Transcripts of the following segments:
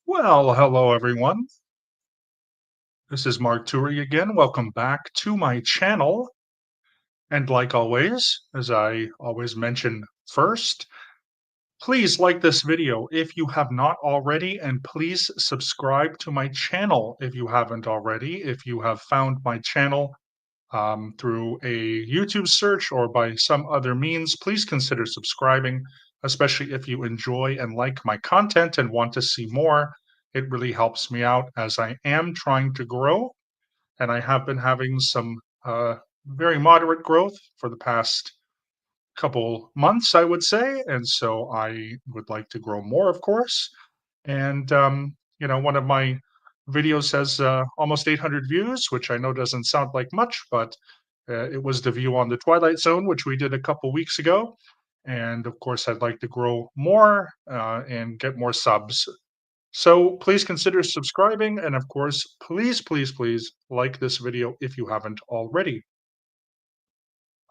Well, hello everyone. This is Mark Turi again. Welcome back to my channel. And like always, as I always mention first, please like this video if you have not already, and please subscribe to my channel if you haven't already. If you have found my channel through a YouTube search or by some other means, please consider subscribing, especially if you enjoy and like my content and want to see more. It really helps me out as I am trying to grow, and I have been having some very moderate growth for the past couple months, I would say. And so I would like to grow more, of course. And, one of my videos has almost 800 views, which I know doesn't sound like much, but it was the view on the Twilight Zone, which we did a couple weeks ago. And of course, I'd like to grow more and get more subs. So please consider subscribing. And of course, please like this video if you haven't already.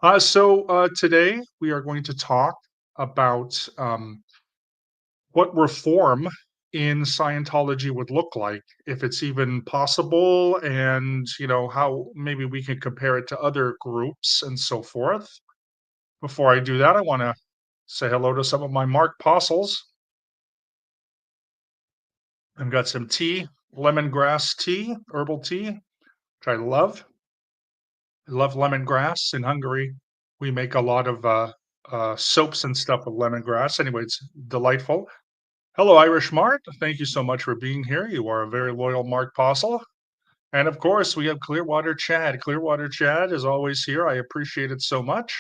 Today we are going to talk about what reform in Scientology would look like, if it's even possible, and how maybe we can compare it to other groups and so forth. Before I do that, I want to say hello to some of my Mark Postles. I've got some tea, lemongrass tea, herbal tea, which I love. I love lemongrass. In Hungary, we make a lot of soaps and stuff with lemongrass. Anyway, it's delightful. Hello, Irish Mart. Thank you so much for being here. You are a very loyal Mark Postle. And of course, we have Clearwater Chad. Clearwater Chad is always here. I appreciate it so much.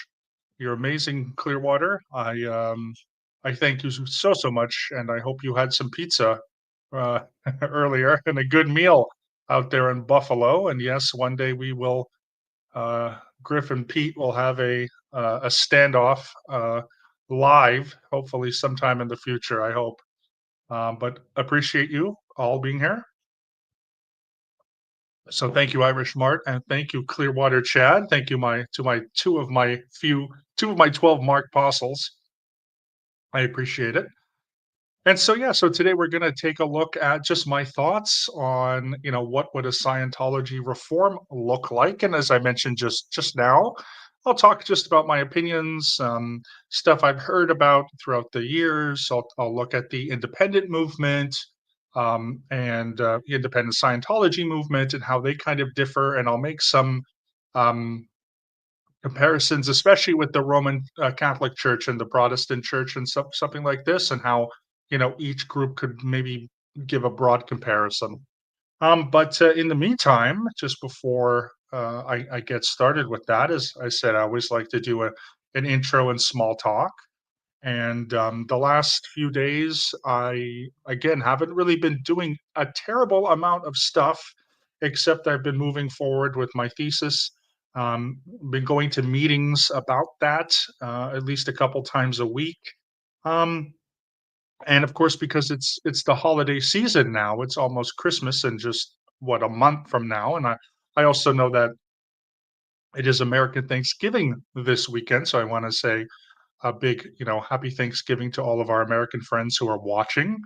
You're amazing, Clearwater. I thank you so much, and I hope you had some pizza uh, earlier and a good meal out there in Buffalo. And yes, one day we will. Griff and Pete will have a standoff live, hopefully sometime in the future. I hope. But appreciate you all being here. So thank you, Irish Mart, and thank you, Clearwater Chad. Thank you, my to my two of my 12 Mark Postles. I appreciate it. And so yeah, so today we're going to take a look at just my thoughts on what would a Scientology reform look like, and as I mentioned just now, I'll talk just about my opinions, stuff I've heard about throughout the years. I'll look at the independent movement and the independent Scientology movement and how they kind of differ, and I'll make some um, comparisons, especially with the Roman Catholic Church and the Protestant Church and something like this, and how each group could maybe give a broad comparison. But in the meantime, just before I get started with that, as I said, I always like to do an intro and small talk. And the last few days, I again haven't really been doing a terrible amount of stuff, except I've been moving forward with my thesis. Been going to meetings about that at least a couple times a week. Um, and of course, because it's the holiday season now, it's almost Christmas in just what, a month from now. And I also know that it is American Thanksgiving this weekend, so I want to say a big, happy Thanksgiving to all of our American friends who are watching.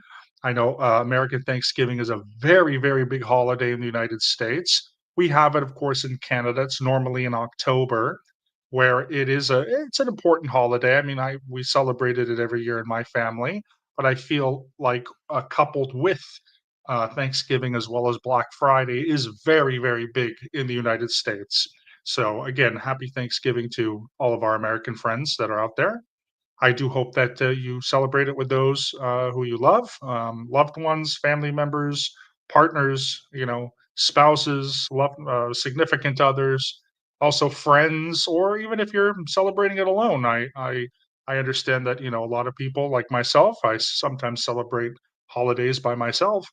I know American Thanksgiving is a very big holiday in the United States. We have it, of course, in Canada. It's normally in October, where it's an important holiday. I mean, I we celebrated it every year in my family, but I feel like coupled with Thanksgiving as well as Black Friday is very big in the United States. So again, happy Thanksgiving to all of our American friends that are out there. I do hope that you celebrate it with those who you love, loved ones, family members, partners, spouses, significant others, also friends, or even if you're celebrating it alone. I understand that a lot of people like myself. I sometimes celebrate holidays by myself.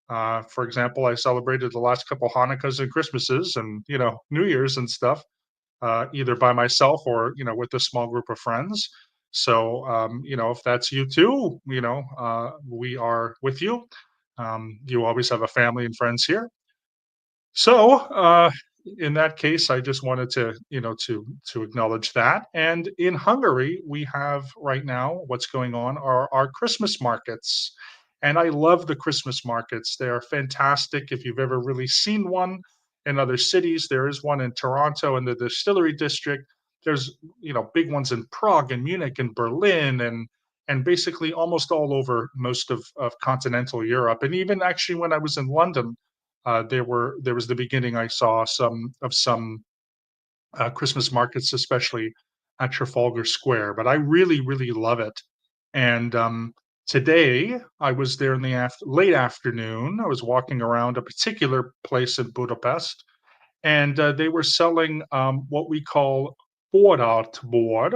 For example, I celebrated the last couple Hanukkahs and Christmases, and New Year's and stuff, either by myself or with a small group of friends. So if that's you too, we are with you. You always have a family and friends here. So in that case, I just wanted to to acknowledge that. And in Hungary, we have right now what's going on are our Christmas markets. And I love the Christmas markets. They are fantastic. If you've ever really seen one in other cities, there is one in Toronto in the Distillery District. There's big ones in Prague and Munich and Berlin and basically almost all over most of continental Europe. And even actually when I was in London, there was the beginning. I saw some Christmas markets, especially at Trafalgar Square. But I really, really love it. And today I was there in the late afternoon. I was walking around a particular place in Budapest, and they were selling what we call board,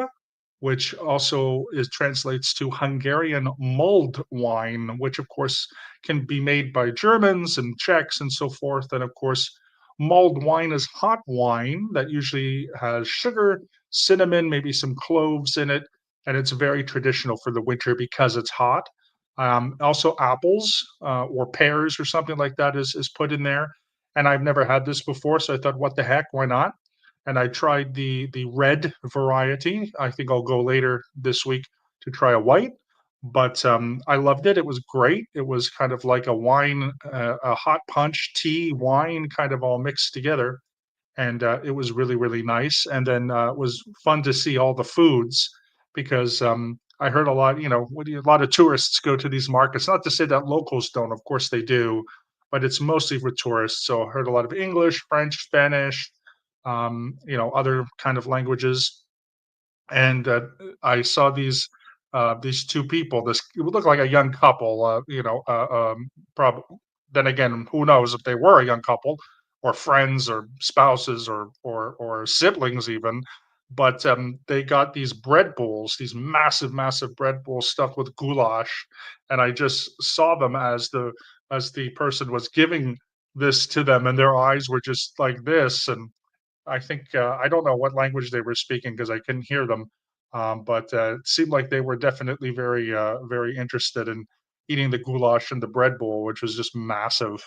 which also is translates to Hungarian mulled wine, which of course can be made by Germans and Czechs and so forth. And of course, mulled wine is hot wine that usually has sugar, cinnamon, maybe some cloves in it, and it's very traditional for the winter because it's hot. Also, apples or pears or something like that is put in there. And I've never had this before, so I thought, what the heck, why not? And I tried the red variety. I think I'll go later this week to try a white, but I loved it. It was great. It was kind of like a wine, a hot punch, tea, wine, kind of all mixed together, and it was really really nice. And then it was fun to see all the foods because I heard a lot. A lot of tourists go to these markets. Not to say that locals don't, of course they do, but it's mostly for tourists. So I heard a lot of English, French, Spanish, other kind of languages, and I saw these two people. This it would look like a young couple. Probably. Then again, who knows if they were a young couple, or friends, or spouses, or siblings even. But they got these bread bowls, these massive, massive bread bowls stuffed with goulash, and I just saw them as the person was giving this to them, and their eyes were just like this, and I think I don't know what language they were speaking because I couldn't hear them, but it seemed like they were definitely very, very interested in eating the goulash and the bread bowl, which was just massive.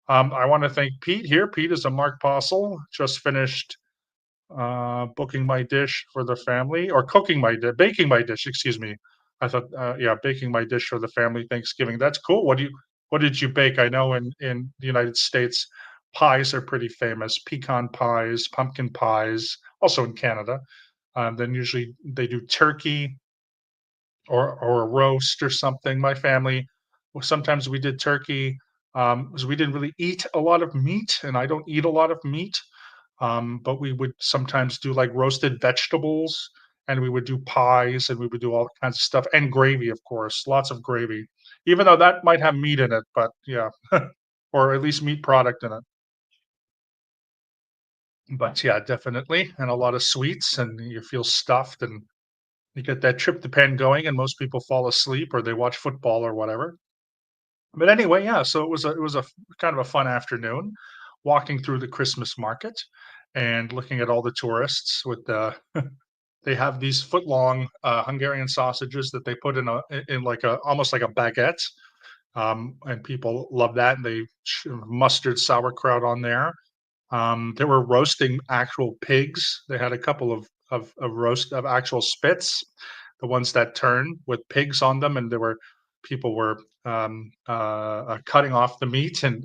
I want to thank Pete here. Pete is a Mark Postle. Just finished booking my dish for the family, or baking my dish. Excuse me. I thought, yeah, baking my dish for the family Thanksgiving. That's cool. What did you bake? I know in the United States, pies are pretty famous. Pecan pies, pumpkin pies, also in Canada. Then usually they do turkey or a roast or something. My family, well, sometimes we did turkey because we didn't really eat a lot of meat, and I don't eat a lot of meat. But we would sometimes do like roasted vegetables, and we would do pies, and we would do all kinds of stuff, and gravy, of course, lots of gravy, even though that might have meat in it, but yeah, or at least meat product in it. But yeah, definitely, and a lot of sweets, and you feel stuffed, and you get that tryptophan going, and most people fall asleep or they watch football or whatever. But anyway, yeah, so it was a kind of a fun afternoon walking through the Christmas market and looking at all the tourists with the they have these foot-long, Hungarian sausages that they put in like a almost like a baguette, and people love that, and they mustard sauerkraut on there. They were roasting actual pigs. They had a couple of roast of actual spits, the ones that turn with pigs on them, and there were people were cutting off the meat and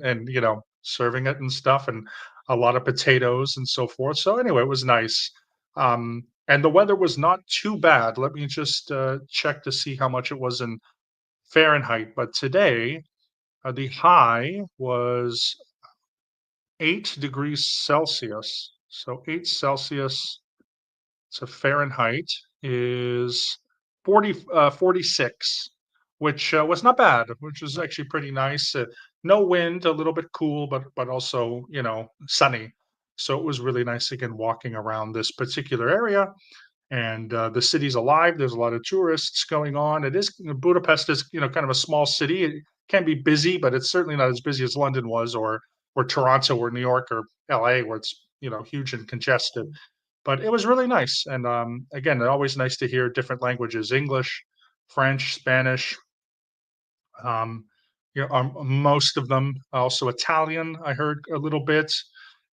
serving it and stuff, and a lot of potatoes and so forth. So anyway, it was nice, and the weather was not too bad. Let me just check to see how much it was in Fahrenheit. But today, the high was 8 degrees Celsius. So 8 Celsius to Fahrenheit is 46, which was not bad, which was actually pretty nice. No wind, a little bit cool, but also sunny. So it was really nice again walking around this particular area, and the city's alive. There's a lot of tourists going on. It is Budapest is kind of a small city. It can be busy, but it's certainly not as busy as London was, or Toronto, or New York, or LA, where it's huge and congested. But it was really nice, and again, always nice to hear different languages: English, French, Spanish. Um, Most of them also Italian. I heard a little bit,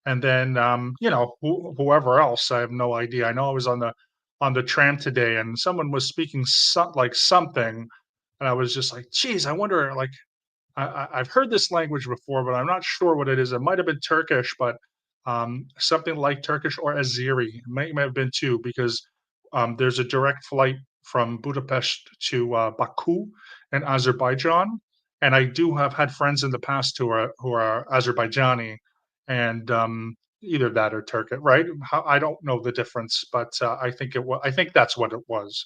and then whoever else. I have no idea. I know I was on the tram today, and someone was speaking like something. and I was just like, "Geez, I wonder, like, I've heard this language before, but I'm not sure what it is. It might have been Turkish, but something like Turkish or Azeri. It may have been too, because there's a direct flight from Budapest to Baku in Azerbaijan, and I do have had friends in the past who are Azerbaijani, and either that or Turkic, right? I don't know the difference, but I think that's what it was.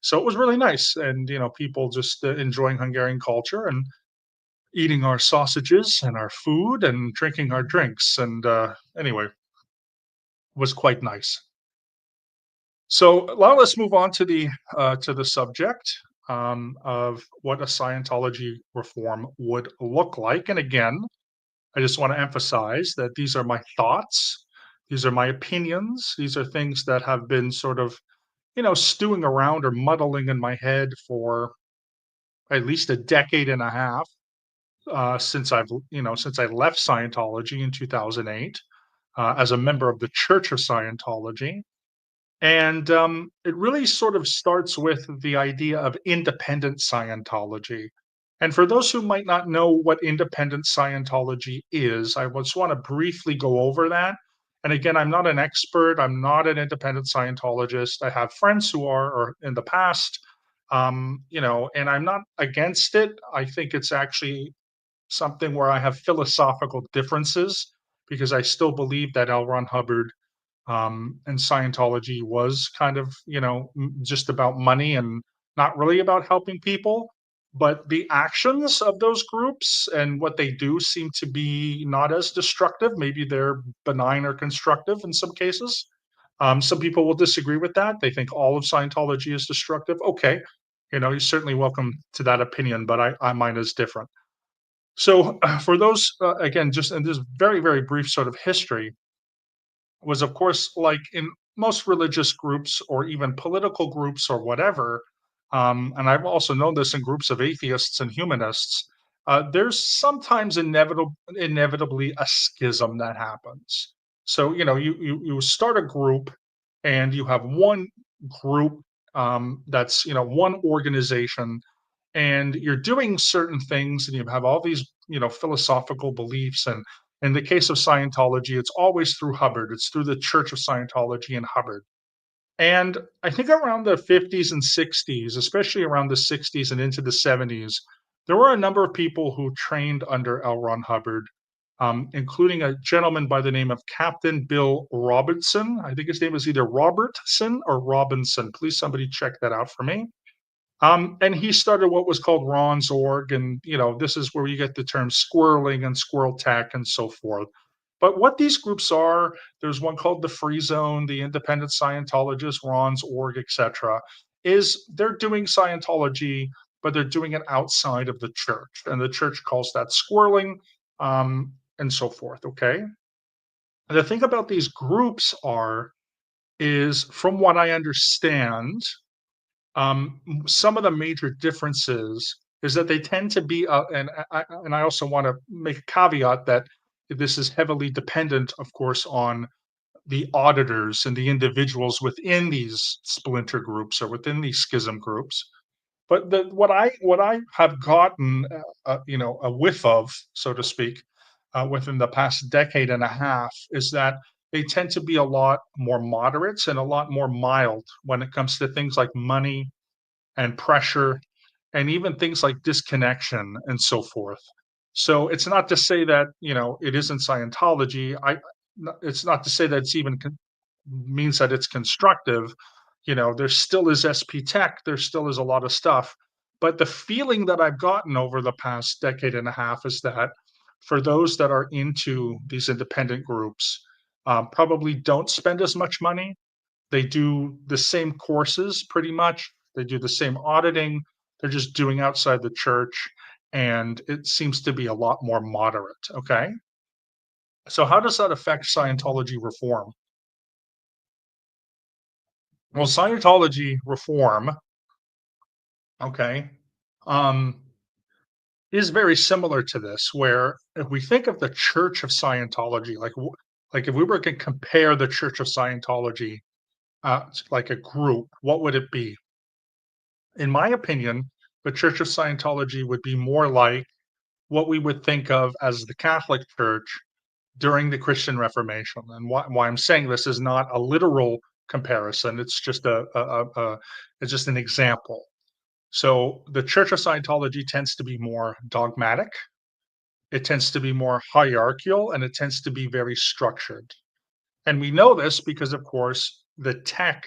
So it was really nice, and people just enjoying Hungarian culture and eating our sausages and our food and drinking our drinks. And anyway, was quite nice. So now let's move on to the subject of what a Scientology reform would look like. And again, I just want to emphasize that these are my thoughts. These are my opinions. These are things that have been sort of, stewing around or muddling in my head for at least a decade and a half, since I left Scientology in 2008 as a member of the Church of Scientology. And it really sort of starts with the idea of independent Scientology. And for those who might not know what independent Scientology is, I just want to briefly go over that. And again, I'm not an expert. I'm not an independent Scientologist. I have friends who are, or in the past, and I'm not against it. I think it's actually something where I have philosophical differences, because I still believe that L. Ron Hubbard and Scientology was kind of, just about money and not really about helping people. But the actions of those groups and what they do seem to be not as destructive. Maybe they're benign or constructive in some cases. Some people will disagree with that. They think all of Scientology is destructive. Okay, you're certainly welcome to that opinion, but mine is different. So, for those, again, just in this very, very brief sort of history, was of course, like in most religious groups or even political groups or whatever, and I've also known this in groups of atheists and humanists. There's sometimes inevitably a schism that happens. So you start a group, and you have one group, that's one organization, and you're doing certain things, and you have all these philosophical beliefs. And in the case of Scientology, it's always through Hubbard. It's through the Church of Scientology and Hubbard. And I think around the 50s and 60s, especially around the 60s and into the 70s, there were a number of people who trained under L. Ron Hubbard, including a gentleman by the name of Captain Bill Robertson. I think his name is either Robertson or Robinson. Please, somebody check that out for me. And he started what was called Ron's org, and this is where you get the term squirreling and squirrel tech and so forth. But what these groups are, there's one called the Free Zone, the Independent Scientologist, Ron's org, etc. Is they're doing Scientology, but they're doing it outside of the church, and the church calls that squirreling, and so forth. Okay. And the thing about these groups is, from what I understand, some of the major differences is that they tend to be, and I also want to make a caveat that this is heavily dependent, of course, on the auditors and the individuals within these splinter groups or within these schism groups. But what I have gotten, a whiff of, so to speak, within the past decade and a half, is that they tend to be a lot more moderates and a lot more mild when it comes to things like money and pressure, and even things like disconnection and so forth. So it's not to say that it isn't Scientology. It's not to say that it's even means that it's constructive. There still is SP Tech. There still is a lot of stuff. But the feeling that I've gotten over the past decade and a half is that for those that are into these independent groups, probably don't spend as much money. They do the same courses pretty much. They do the same auditing. They're just doing outside the church, and it seems to be a lot more moderate. Okay. So how does that affect Scientology reform? Well, Scientology reform, okay, um, is very similar to this, where if we think of the Church of Scientology, like if we were to compare the Church of Scientology, like a group, what would it be? In my opinion, the Church of Scientology would be more like what we would think of as the Catholic Church during the Christian Reformation. And why I'm saying this is not a literal comparison. It's just it's just an example. So the Church of Scientology tends to be more dogmatic. It tends to be more hierarchical, and it tends to be very structured. And we know this because, of course, the tech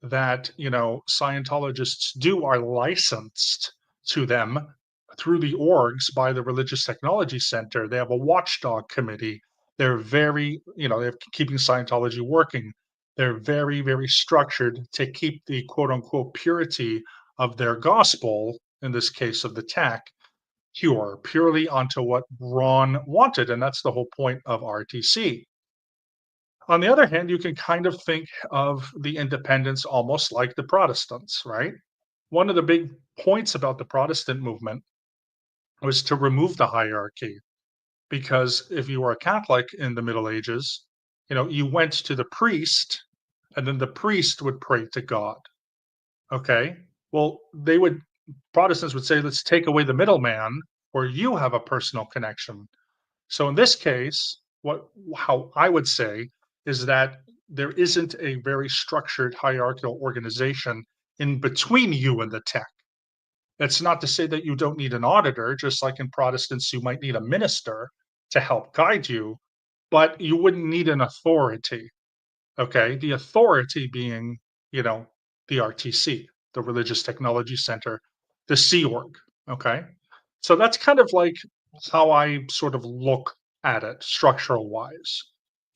that Scientologists do are licensed to them through the orgs by the Religious Technology Center. They have a watchdog committee. They're very, they're keeping Scientology working. They're very, very structured to keep the quote unquote purity of their gospel, in this case of the tech, purely onto what Ron wanted. And that's the whole point of RTC. On the other hand, you can kind of think of the independents almost like the Protestants, right? One of the big points about the Protestant movement was to remove the hierarchy, because if you were a Catholic in the Middle Ages, you went to the priest and then the priest would pray to God. Okay. Well, Protestants would say, let's take away the middleman where you have a personal connection. So in this case, how I would say is that there isn't a very structured hierarchical organization in between you and the tech. It's not to say that you don't need an auditor, just like in Protestants, you might need a minister to help guide you, but you wouldn't need an authority. Okay. The authority being, you know, the RTC, the Religious Technology Center, the Sea Org. Okay. So that's kind of like how I sort of look at it structural wise.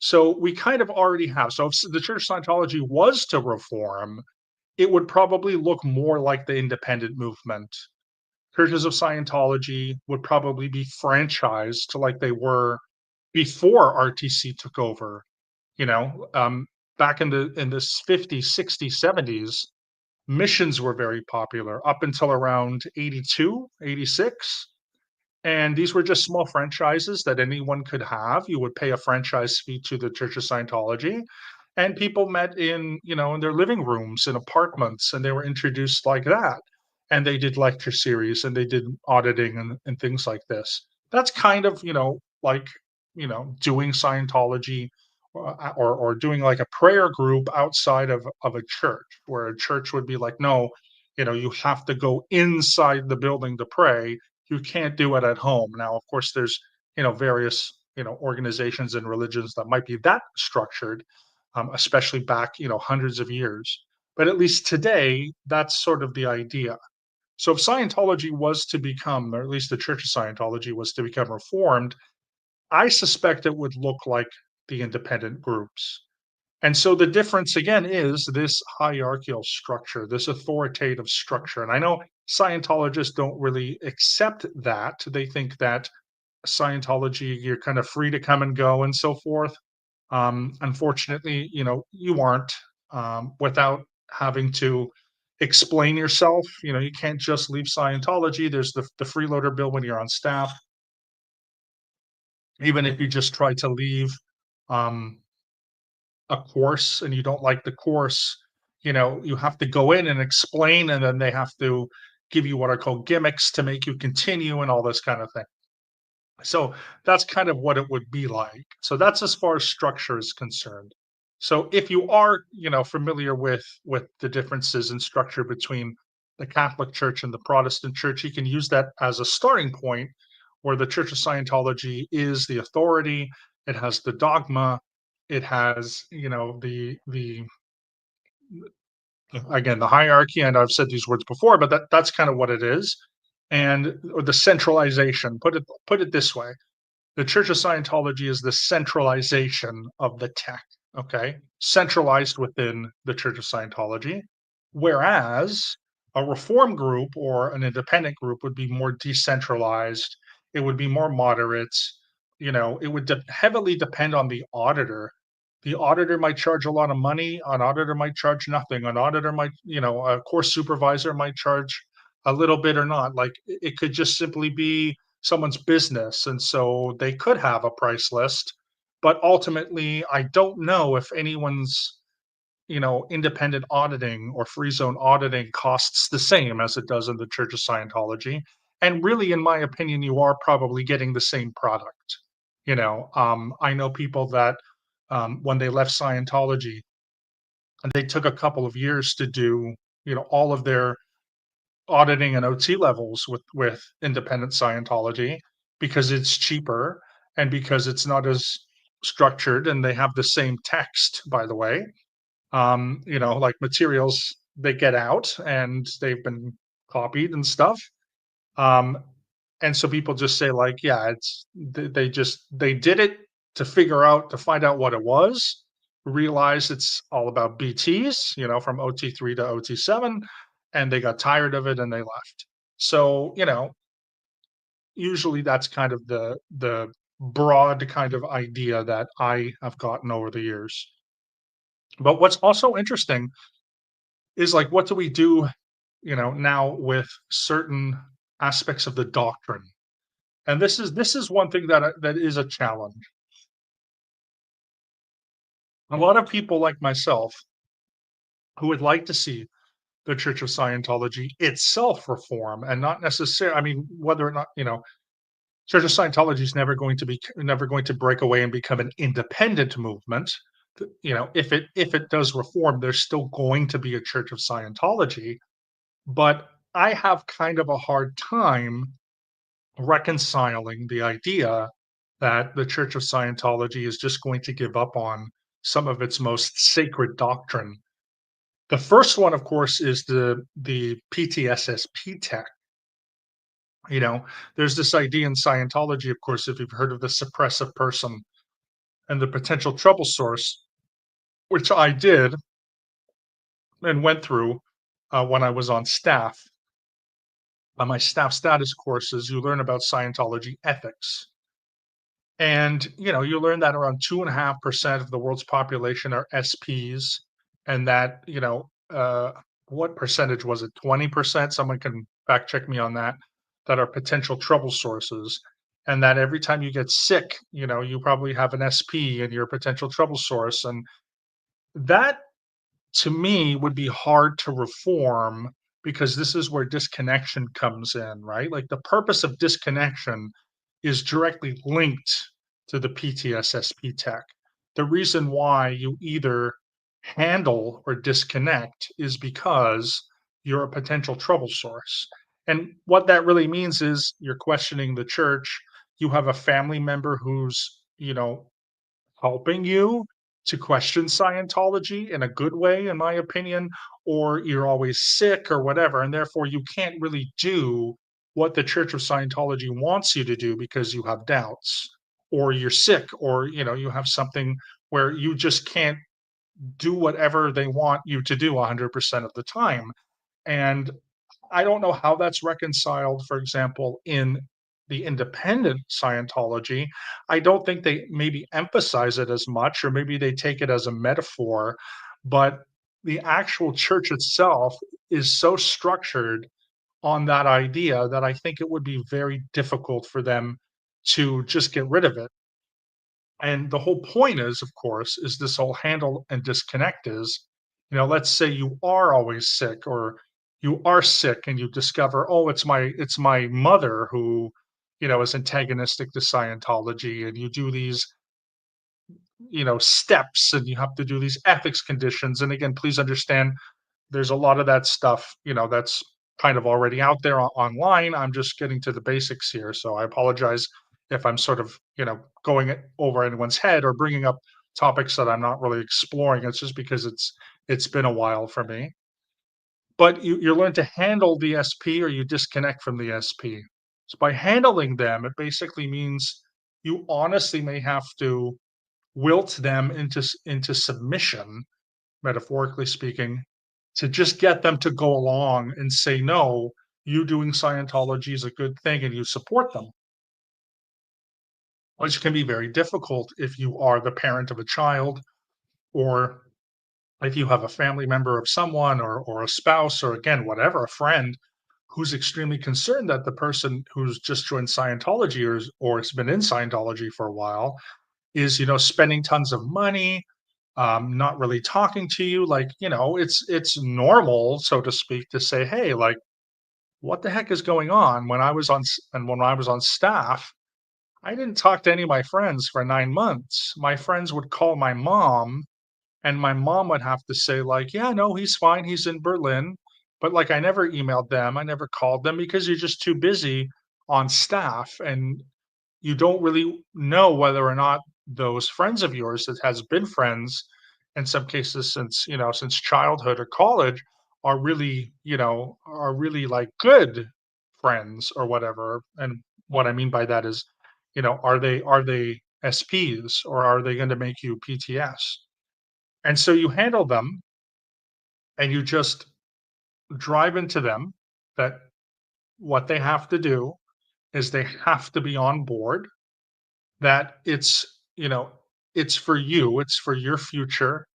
So we kind of already have. So if the Church of Scientology was to reform, it would probably look more like the independent movement. Churches of Scientology would probably be franchised to like they were before RTC took over. You know, back in the 50s, 60s, 70s, missions were very popular up until around 82, 86. And these were just small franchises that anyone could have. You would pay a franchise fee to the Church of Scientology, and people met in their living rooms in apartments, and they were introduced like that. And they did lecture series and they did auditing and things like this. That's kind of, like, doing Scientology, or doing like a prayer group outside of a church, where a church would be like, no, you have to go inside the building to pray. You can't do it at home. Now, of course, there's various organizations and religions that might be that structured, especially back hundreds of years. But at least today, that's sort of the idea. So if Scientology was to become, or at least the Church of Scientology was to become reformed, I suspect it would look like the independent groups. And so the difference again is this hierarchical structure, this authoritative structure. And I know Scientologists don't really accept that. They think that Scientology, you're kind of free to come and go and so forth. Unfortunately, you aren't, without having to explain yourself. You can't just leave Scientology. There's the freeloader bill when you're on staff. Even if you just try to leave, um, a course and you don't like the course, you have to go in and explain, and then they have to give you what are called gimmicks to make you continue and all this kind of thing. So that's kind of what it would be like. So that's as far as structure is concerned. So if you are, familiar with the differences in structure between the Catholic Church and the Protestant Church, you can use that as a starting point, where the Church of Scientology is the authority. It has the dogma. It has, the again, the hierarchy. And I've said these words before, but that's kind of what it is. And or the centralization. Put it this way: the Church of Scientology is the centralization of the tech, okay? Centralized within the Church of Scientology, whereas a reform group or an independent group would be more decentralized. It would be more moderate. It would heavily depend on the auditor. The auditor might charge a lot of money. An auditor might charge nothing. An auditor might, a course supervisor might charge a little bit or not. Like it could just simply be someone's business, and so they could have a price list. But ultimately, I don't know if anyone's independent auditing or free zone auditing costs the same as it does in the Church of Scientology. And really, in my opinion, you are probably getting the same product. I know people that when they left Scientology, and they took a couple of years to do, all of their auditing and OT levels with independent Scientology because it's cheaper and because it's not as structured and they have the same text, by the way. Like materials they get out and they've been copied and stuff. Um, and so people just say like, yeah, they did it to find out what it was, realize it's all about BTs, from OT3 to OT7, and they got tired of it and they left. So, usually that's kind of the broad kind of idea that I have gotten over the years. But what's also interesting is like, what do we do, now with certain aspects of the doctrine? And this is one thing that is a challenge. A lot of people like myself who would like to see the Church of Scientology itself reform and not necessarily, I mean, whether or not, Church of Scientology is never going to break away and become an independent movement. If it does reform, there's still going to be a Church of Scientology, but I have kind of a hard time reconciling the idea that the Church of Scientology is just going to give up on some of its most sacred doctrine. The first one, of course, is the PTSSP tech. There's this idea in Scientology, of course, if you've heard of the suppressive person and the potential trouble source, which I did and went through when I was on staff. On my staff status courses, you learn about Scientology ethics. And, you learn that around 2.5% of the world's population are SPs, and that, what percentage was it? 20%? Someone can fact check me on that, that are potential trouble sources. And that every time you get sick, you probably have an SP and you're a potential trouble source. And that to me would be hard to reform because this is where disconnection comes in, right? Like the purpose of disconnection is directly linked to the PTSSP tech. The reason why you either handle or disconnect is because you're a potential trouble source. And what that really means is you're questioning the church. You have a family member who's, helping you to question Scientology in a good way, in my opinion, or you're always sick or whatever, and therefore you can't really do what the Church of Scientology wants you to do because you have doubts, or you're sick, or you have something where you just can't do whatever they want you to do 100% of the time. And I don't know how that's reconciled, for example, in the independent Scientology. I don't think they maybe emphasize it as much, or maybe they take it as a metaphor, but the actual church itself is so structured on that idea that I think it would be very difficult for them to just get rid of it. And the whole point is, of course, is this whole handle and disconnect is, let's say you are always sick or you are sick and you discover, oh, it's my mother who, is antagonistic to Scientology, and you do these, steps and you have to do these ethics conditions. And again, please understand there's a lot of that stuff, that's kind of already out there online. I'm just getting to the basics here. So I apologize if I'm sort of, going over anyone's head or bringing up topics that I'm not really exploring. It's just because it's been a while for me. But you learn to handle the SP or you disconnect from the SP. So by handling them, it basically means you honestly may have to wilt them into submission, metaphorically speaking, to just get them to go along and say, no, you doing Scientology is a good thing and you support them, which can be very difficult if you are the parent of a child, or if you have a family member of someone, or a spouse, or again, whatever, a friend who's extremely concerned that the person who's just joined Scientology or has been in Scientology for a while is, spending tons of money, not really talking to you. Like, it's normal, so to speak, to say, "Hey, like, what the heck is going on?" When I was on staff, I didn't talk to any of my friends for 9 months. My friends would call my mom, and my mom would have to say, like, "Yeah, no, he's fine. He's in Berlin." But like, I never emailed them. I never called them because you're just too busy on staff, and you don't really know whether or not those friends of yours that has been friends in some cases since childhood or college are really like good friends or whatever. And what I mean by that is, are they SPs, or are they going to make you PTS? And so you handle them, and you just drive into them that what they have to do is they have to be on board, that it's for you, it's for your future,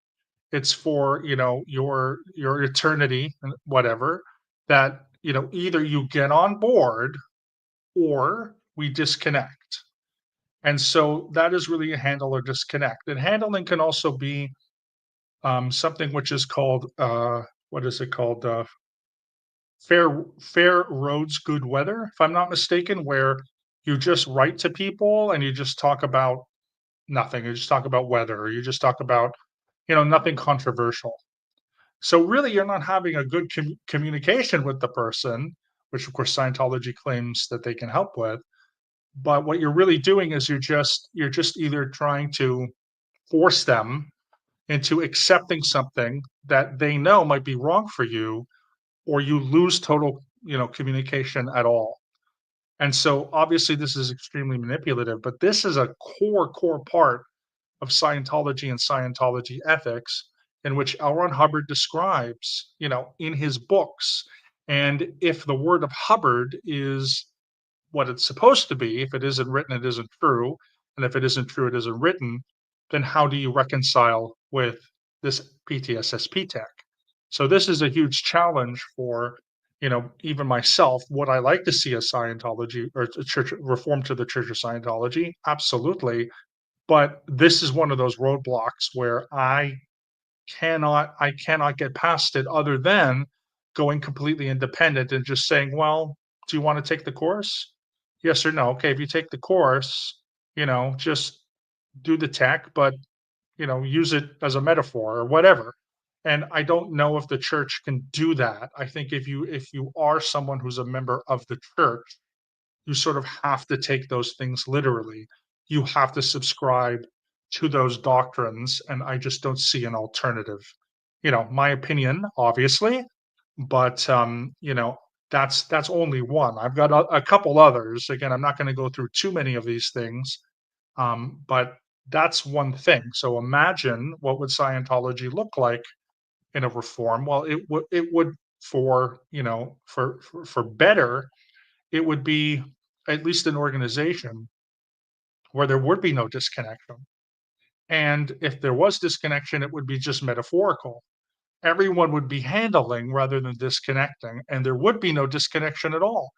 it's for, your eternity and whatever, that, either you get on board or we disconnect. And so that is really a handle or disconnect. And handling can also be something which is called, what is it called? Fair roads, good weather, if I'm not mistaken, where you just write to people and you just talk about nothing. You just talk about weather, or you just talk about, nothing controversial. So really, you're not having a good communication with the person, which of course Scientology claims that they can help with. But what you're really doing is you're just either trying to force them into accepting something that they know might be wrong for you, or you lose total, communication at all. And so obviously this is extremely manipulative, but this is a core part of Scientology and Scientology ethics, in which L. Ron Hubbard describes, in his books. And if the word of Hubbard is what it's supposed to be, if it isn't written, it isn't true. And if it isn't true, it isn't written, then how do you reconcile with this PTSSP tech? So this is a huge challenge for, even myself. Would I like to see a Scientology or a church reform to the Church of Scientology? Absolutely. But this is one of those roadblocks where I cannot get past it, other than going completely independent and just saying, "Well, do you wanna take the course? Yes or no? Okay, if you take the course, just do the tech, but, use it as a metaphor or whatever." And I don't know if the church can do that. I think if you are someone who's a member of the church, you sort of have to take those things literally. You have to subscribe to those doctrines, and I just don't see an alternative. My opinion, obviously, but that's only one. I've got a couple others. Again, I'm not going to go through too many of these things, but that's one thing. So imagine, what would Scientology look like in a reform? Well, it would, for better, it would be at least an organization where there would be no disconnection. And if there was disconnection, it would be just metaphorical. Everyone would be handling rather than disconnecting, and there would be no disconnection at all.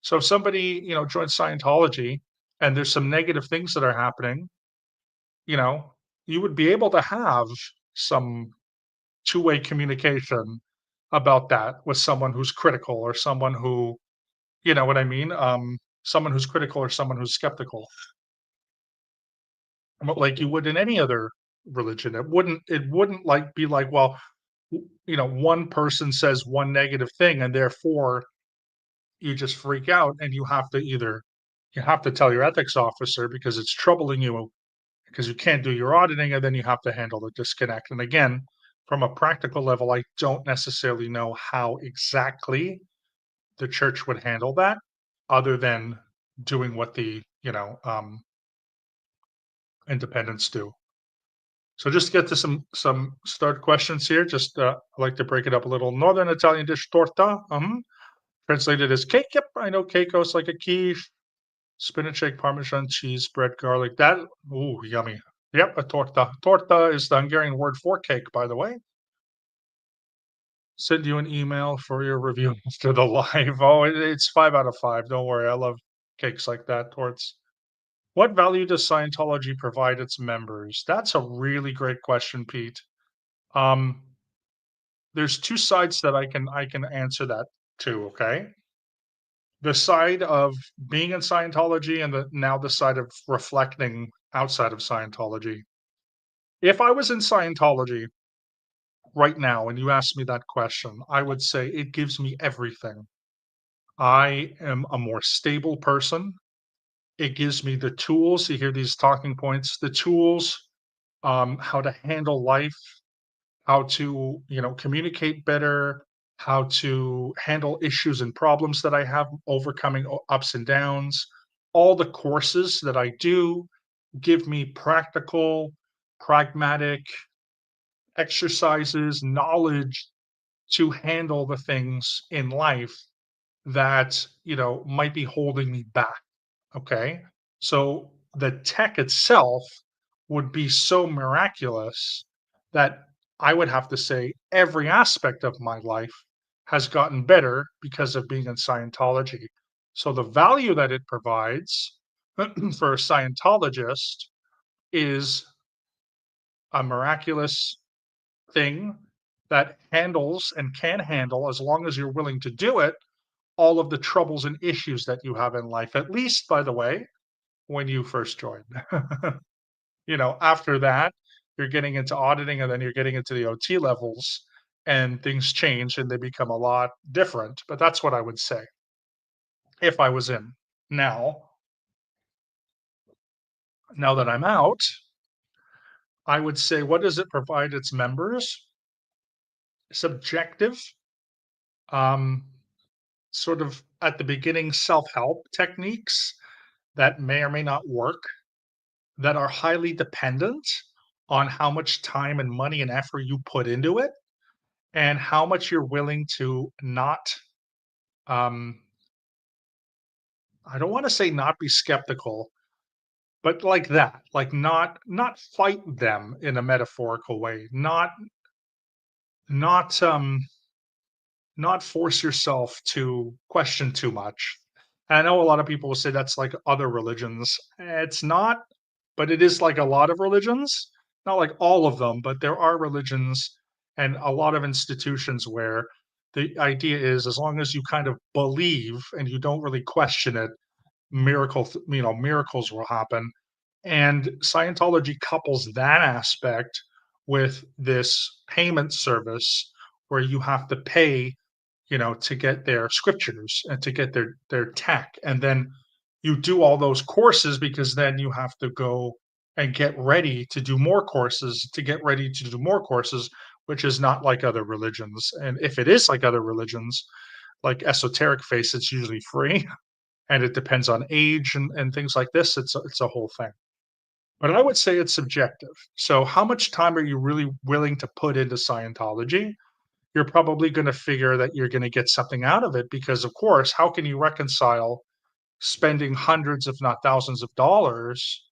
So if somebody, joins Scientology and there's some negative things that are happening, you know, you would be able to have some two-way communication about that with someone who's critical, or someone who, you know what I mean? Someone who's critical or someone who's skeptical. But like you would in any other religion. It wouldn't like be like, well, one person says one negative thing, and therefore you just freak out, and you have to tell your ethics officer because it's troubling you, because you can't do your auditing, and then you have to handle the disconnect. And again, from a practical level, I don't necessarily know how exactly the church would handle that, other than doing what the independents do. So just to get to some start questions here, just I like to break it up a little. Northern Italian dish torta, translated as cake. Yep, I know keiko is like a quiche, spinach egg, parmesan cheese, bread, garlic. That, ooh, yummy. Yep, a torta. Torta is the Hungarian word for cake, by the way. Send you an email for your review after the live. Oh, it's 5 out of 5. Don't worry, I love cakes like that. Torts. What value does Scientology provide its members? That's a really great question, Pete. Um, there's two sides that I can answer that to. Okay, the side of being in Scientology, and the side of reflecting outside of Scientology. If I was in Scientology right now and you asked me that question, I would say it gives me everything. I am a more stable person. It gives me the tools. You hear these talking points, the tools, how to handle life, how to, communicate better, how to handle issues and problems that I have, overcoming ups and downs. All the courses that I do give me practical, pragmatic exercises, knowledge to handle the things in life that, might be holding me back. Okay. So the tech itself would be so miraculous that I would have to say every aspect of my life has gotten better because of being in Scientology. So the value that it provides for a Scientologist is a miraculous thing that handles and can handle, as long as you're willing to do it, all of the troubles and issues that you have in life, at least, by the way, when you first joined. After that, you're getting into auditing, and then you're getting into the OT levels, and things change and they become a lot different. But that's what I would say if I was in. Now, now that I'm out, I would say, what does it provide its members? Subjective, um, sort of at the beginning, self-help techniques that may or may not work, that are highly dependent on how much time and money and effort you put into it, and how much you're willing to not, um, I don't want to say not be skeptical, but like that, like not fight them in a metaphorical way, not not force yourself to question too much. And I know a lot of people will say that's like other religions. It's not, but it is like a lot of religions. Not like all of them, but there are religions and a lot of institutions where the idea is, as long as you kind of believe and you don't really question it, miracles will happen. And Scientology couples that aspect with this payment service where you have to pay, to get their scriptures and to get their tech. And then you do all those courses, because then you have to go and get ready to do more courses, to get ready to do more courses, which is not like other religions. And if it is like other religions, like esoteric faith, it's usually free and it depends on age and things like this. It's a whole thing. But I would say it's subjective. So how much time are you really willing to put into Scientology? You're probably going to figure that you're going to get something out of it, because of course, how can you reconcile spending hundreds, if not thousands of dollars,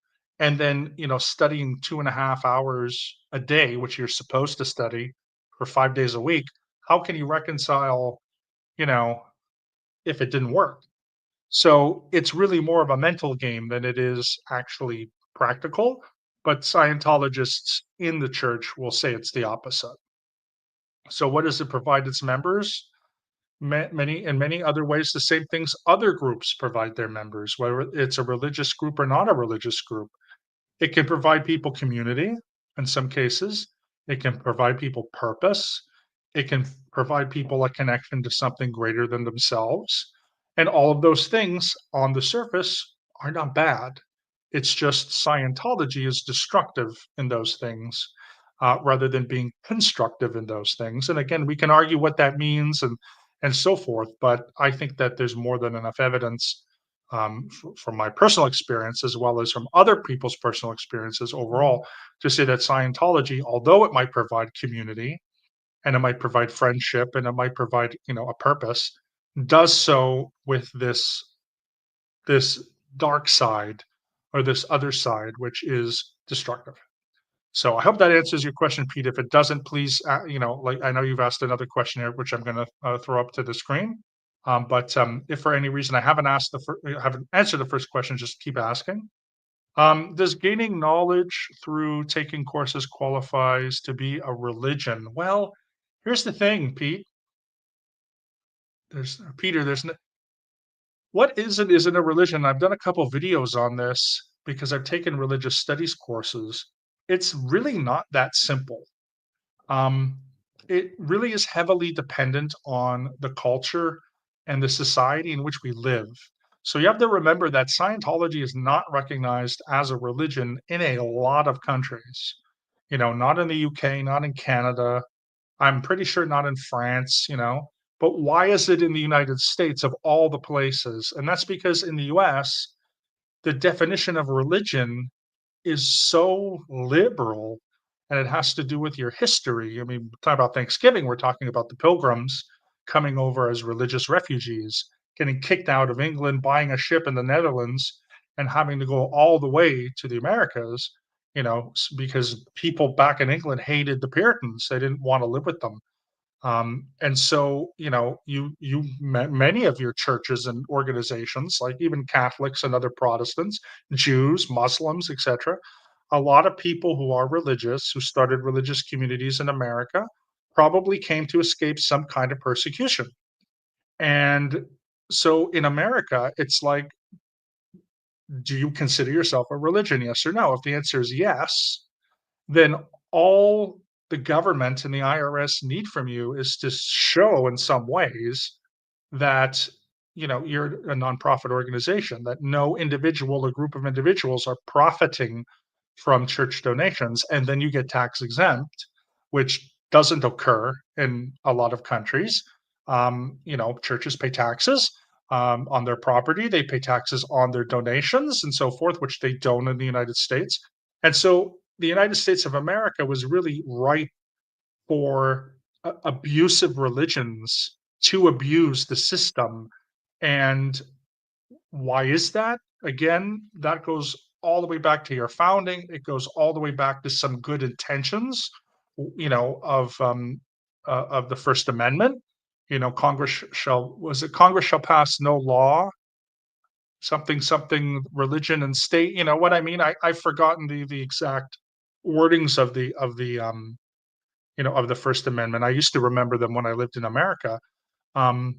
and then, studying 2.5 hours a day, which you're supposed to study for 5 days a week? How can you reconcile, you know, if it didn't work? So it's really more of a mental game than it is actually practical. But Scientologists in the church will say it's the opposite. So what does it provide its members? Many in many other ways, the same things other groups provide their members, whether it's a religious group or not a religious group. It can provide people community in some cases. It can provide people purpose. It can provide people a connection to something greater than themselves. And all of those things on the surface are not bad. It's just Scientology is destructive in those things, rather than being constructive in those things. And again, we can argue what that means and so forth. But I think that there's more than enough evidence, from my personal experience as well as from other people's personal experiences overall, to say that Scientology, although it might provide community and it might provide friendship and it might provide, a purpose, does so with this dark side, or this other side, which is destructive. So I hope that answers your question, Pete. If it doesn't, please, like, I know you've asked another question here, which I'm going to throw up to the screen. But if for any reason I haven't answered the first question, just keep asking. Does gaining knowledge through taking courses qualifies to be a religion? Well, here's the thing, Pete. There's Peter. There's what isn't a religion. I've done a couple videos on this because I've taken religious studies courses. It's really not that simple. Um, it really is heavily dependent on the culture and the society in which we live. So you have to remember that Scientology is not recognized as a religion in a lot of countries. Not in the UK, not in Canada. I'm pretty sure not in France, But why is it in the United States of all the places? And that's because in the US, the definition of religion is so liberal, and it has to do with your history. I mean, talk about Thanksgiving, we're talking about the Pilgrims coming over as religious refugees, getting kicked out of England, buying a ship in the Netherlands, and having to go all the way to the Americas, because people back in England hated the Puritans. They didn't want to live with them. And so, many of your churches and organizations, like even Catholics and other Protestants, Jews, Muslims, etc., a lot of people who are religious, who started religious communities in America, probably came to escape some kind of persecution. And so in America, it's like, do you consider yourself a religion? Yes or no? If the answer is yes, then all the government and the IRS need from you is to show in some ways that you're a nonprofit organization, that no individual or group of individuals are profiting from church donations, and then you get tax exempt, which doesn't occur in a lot of countries. Churches pay taxes on their property, they pay taxes on their donations and so forth, which they don't in the United States. And so the United States of America was really ripe for abusive religions to abuse the system. And why is that? Again, that goes all the way back to your founding. It goes all the way back to some good intentions, of the First Amendment. Congress shall pass no law, something something religion and state. You know what I mean? I've forgotten the exact wordings of the First Amendment. I used to remember them when I lived in America. Um,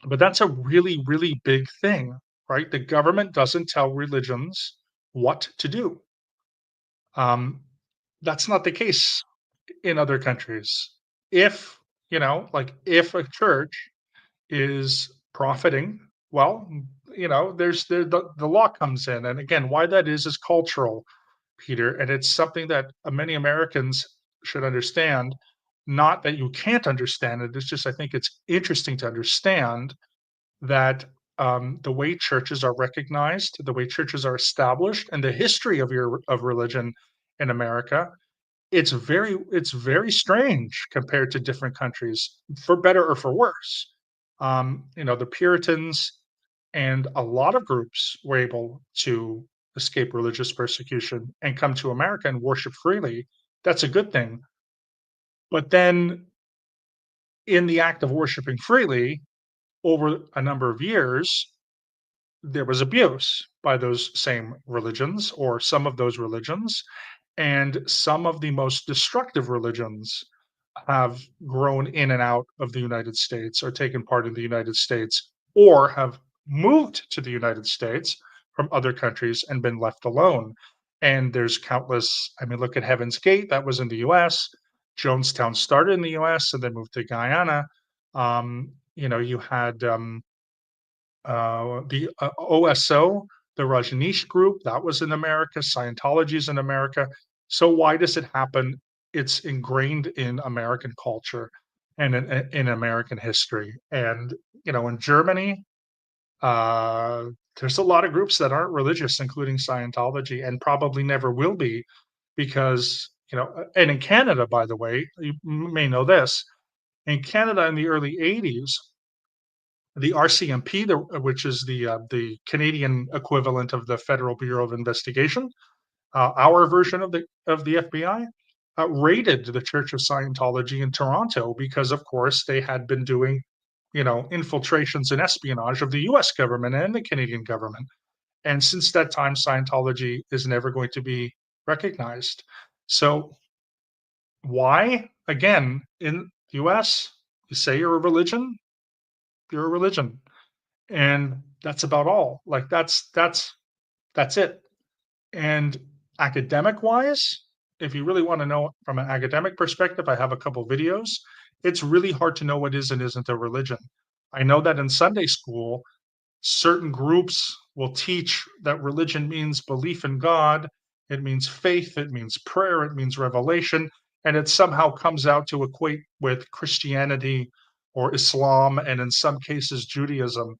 but that's a really, really big thing, right? The government doesn't tell religions what to do. Um, that's not the case in other countries. If, if a church is profiting, well, there's the law comes in. And again, why that is cultural, Peter. And it's something that many Americans should understand. Not that you can't understand it, it's just I think it's interesting to understand that the way churches are recognized, the way churches are established, and the history of religion in America, it's very strange compared to different countries, for better or for worse. The Puritans and a lot of groups were able to escape religious persecution and come to America and worship freely. That's a good thing. But then, in the act of worshiping freely, over a number of years, there was abuse by those same religions or some of those religions. And some of the most destructive religions have grown in and out of the United States or taken part in the United States or have moved to the United States from other countries and been left alone. And there's countless, I mean, look at Heaven's Gate, that was in the US. Jonestown started in the US and then moved to Guyana. You had the OSO, the Rajneesh group, that was in America. Scientology is in America. So why does it happen? It's ingrained in American culture and in American history. And in Germany, uh, there's a lot of groups that aren't religious, including Scientology, and probably never will be, because and in Canada, by the way, you may know this. In Canada, in the early '80s, the RCMP, which is the Canadian equivalent of the Federal Bureau of Investigation, our version of the FBI, raided the Church of Scientology in Toronto because, of course, they had been doing, infiltrations and espionage of the U.S. government and the Canadian government. And since that time, Scientology is never going to be recognized. So why? Again, in the US, you say you're a religion. And that's about all. Like that's it. And academic wise, if you really want to know from an academic perspective, I have a couple videos. It's really hard to know what is and isn't a religion. I know that in Sunday school, certain groups will teach that religion means belief in God, it means faith, it means prayer, it means revelation, and it somehow comes out to equate with Christianity or Islam, and in some cases, Judaism,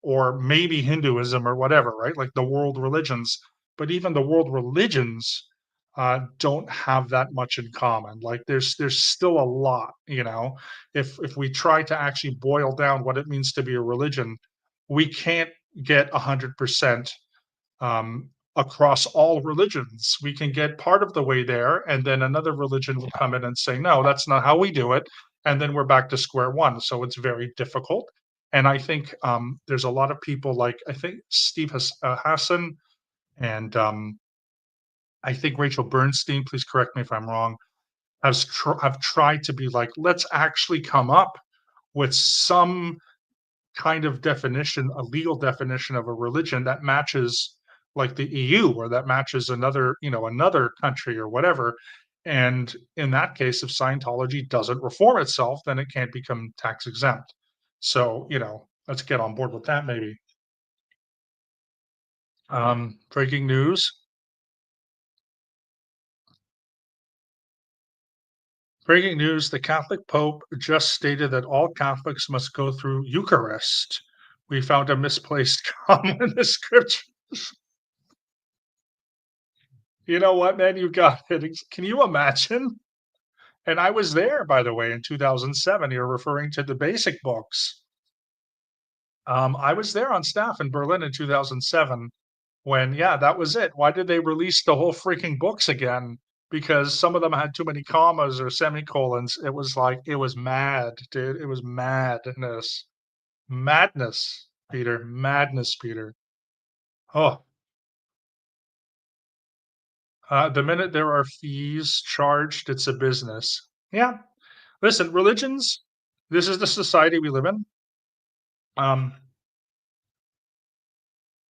or maybe Hinduism or whatever, right? Like the world religions. But even the world religions don't have that much in common. Like there's still a lot, you know. If we try to actually boil down what it means to be a religion, we can't get 100% across all religions. We can get part of the way there, and then another religion will come in and say, no, that's not how we do it. And then we're back to square one. So it's very difficult. And I think there's a lot of people like, I think Hassan and I think Rachel Bernstein, please correct me if I'm wrong, have tried to be like, let's actually come up with some kind of definition, a legal definition of a religion that matches like the EU or that matches another, another country or whatever. And in that case, if Scientology doesn't reform itself, then it can't become tax exempt. So, let's get on board with that maybe. Breaking news. Breaking news, the Catholic Pope just stated that all Catholics must go through Eucharist. We found a misplaced comma in the scripture. You know what, man? You got it. Can you imagine? And I was there, by the way, in 2007. You're referring to the basic books. I was there on staff in Berlin in 2007 when, yeah, that was it. Why did they release the whole freaking books again? Because some of them had too many commas or semicolons. It was like, it was mad, dude. It was madness. Madness, Peter. Madness, Peter. Oh, the minute there are fees charged, it's a business. Yeah. Listen, religions, this is the society we live in. Um,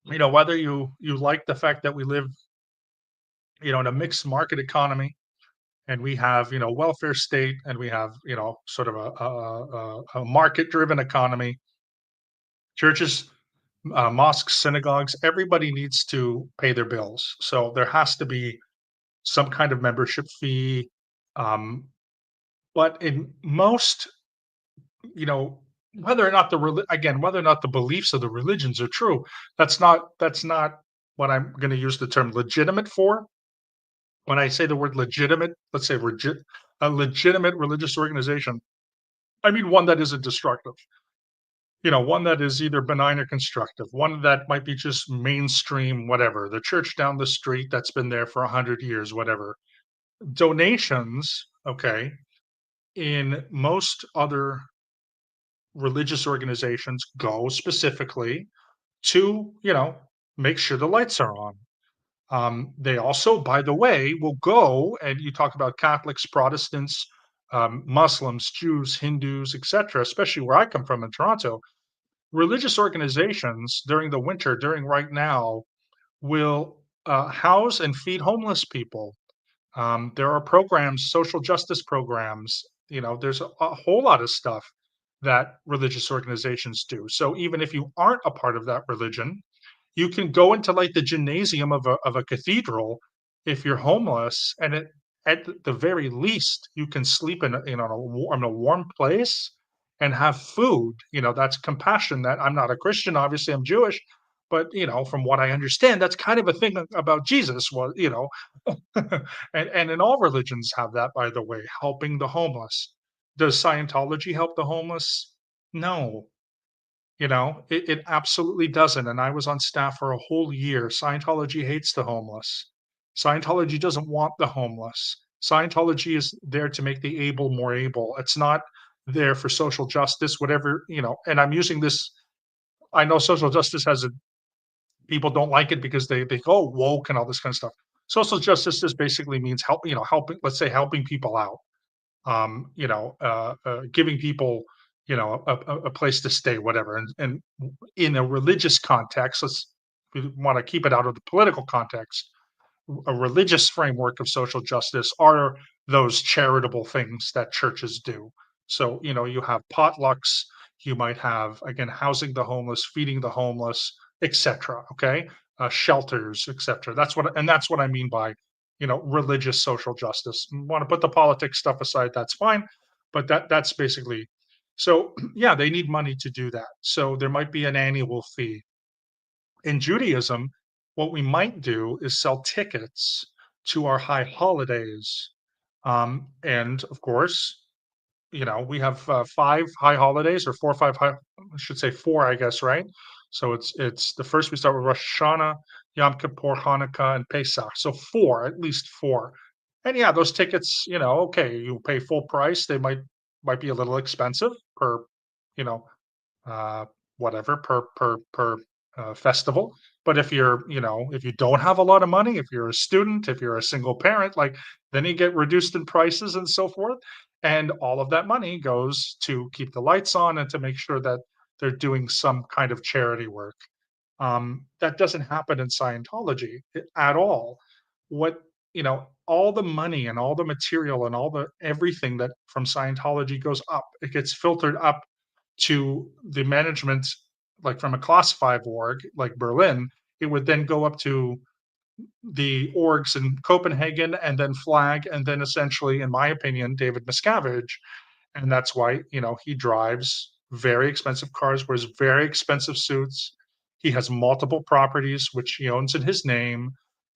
whether you like the fact that we live, in a mixed market economy, and we have, welfare state, and we have, sort of a market driven economy, churches, mosques, synagogues, everybody needs to pay their bills. So there has to be some kind of membership fee. Um, but in most, you know, whether or not the beliefs of the religions are true, that's not what I'm going to use the term legitimate for. When I say the word legitimate, let's say a legitimate religious organization, I mean one that isn't destructive. One that is either benign or constructive, one that might be just mainstream, whatever. The church down the street that's been there for 100 years, whatever. Donations, okay, in most other religious organizations go specifically to, make sure the lights are on. They also, by the way, will go, and you talk about Catholics, Protestants, Muslims, Jews, Hindus, etc., especially where I come from in Toronto, religious organizations during the winter, during right now, will house and feed homeless people. There are programs, social justice programs. There's a whole lot of stuff that religious organizations do. So even if you aren't a part of that religion, you can go into like the gymnasium of a cathedral if you're homeless, and at the very least, you can sleep in a warm place and have food. That's compassion. That I'm not a Christian, obviously, I'm Jewish, but from what I understand, that's kind of a thing about Jesus. Was and in all religions have that, by the way, helping the homeless. Does Scientology help the homeless? No. It absolutely doesn't. And I was on staff for a whole year. Scientology hates the homeless. Scientology doesn't want the homeless. Scientology is there to make the able more able. It's not there for social justice, whatever, and I'm using this. I know social justice has a People don't like it because they go woke and all this kind of stuff. Social justice just basically means helping, let's say, helping people out, giving people, a place to stay, whatever. And in a religious context, we want to keep it out of the political context. A religious framework of social justice are those charitable things that churches do. So, you have potlucks, you might have, again, housing the homeless, feeding the homeless, etc. Okay, shelters, etc. That's what I mean by, religious social justice. Want to put the politics stuff aside? That's fine, but that's basically. So, yeah, they need money to do that. So there might be an annual fee. In Judaism, what we might do is sell tickets to our high holidays. And of course, we have 5 high holidays, or 4 or 5 high, I should say 4, I guess, right? So it's the first, we start with Rosh Hashanah, Yom Kippur, Hanukkah, and Pesach. So 4, at least 4. And yeah, those tickets, okay, you pay full price. They might be a little expensive per, you know, uh, whatever, per festival. But if you don't have a lot of money, if you're a student, if you're a single parent, like, then you get reduced in prices and so forth. And all of that money goes to keep the lights on and to make sure that they're doing some kind of charity work. That doesn't happen in Scientology at all. All the money and all the material and all the everything that from Scientology goes up. It gets filtered up to the management, like from a classified org like Berlin. It would then go up to the orgs in Copenhagen and then Flag, and then essentially, in my opinion, David Miscavige. And that's why, he drives very expensive cars, wears very expensive suits. He has multiple properties which he owns in his name.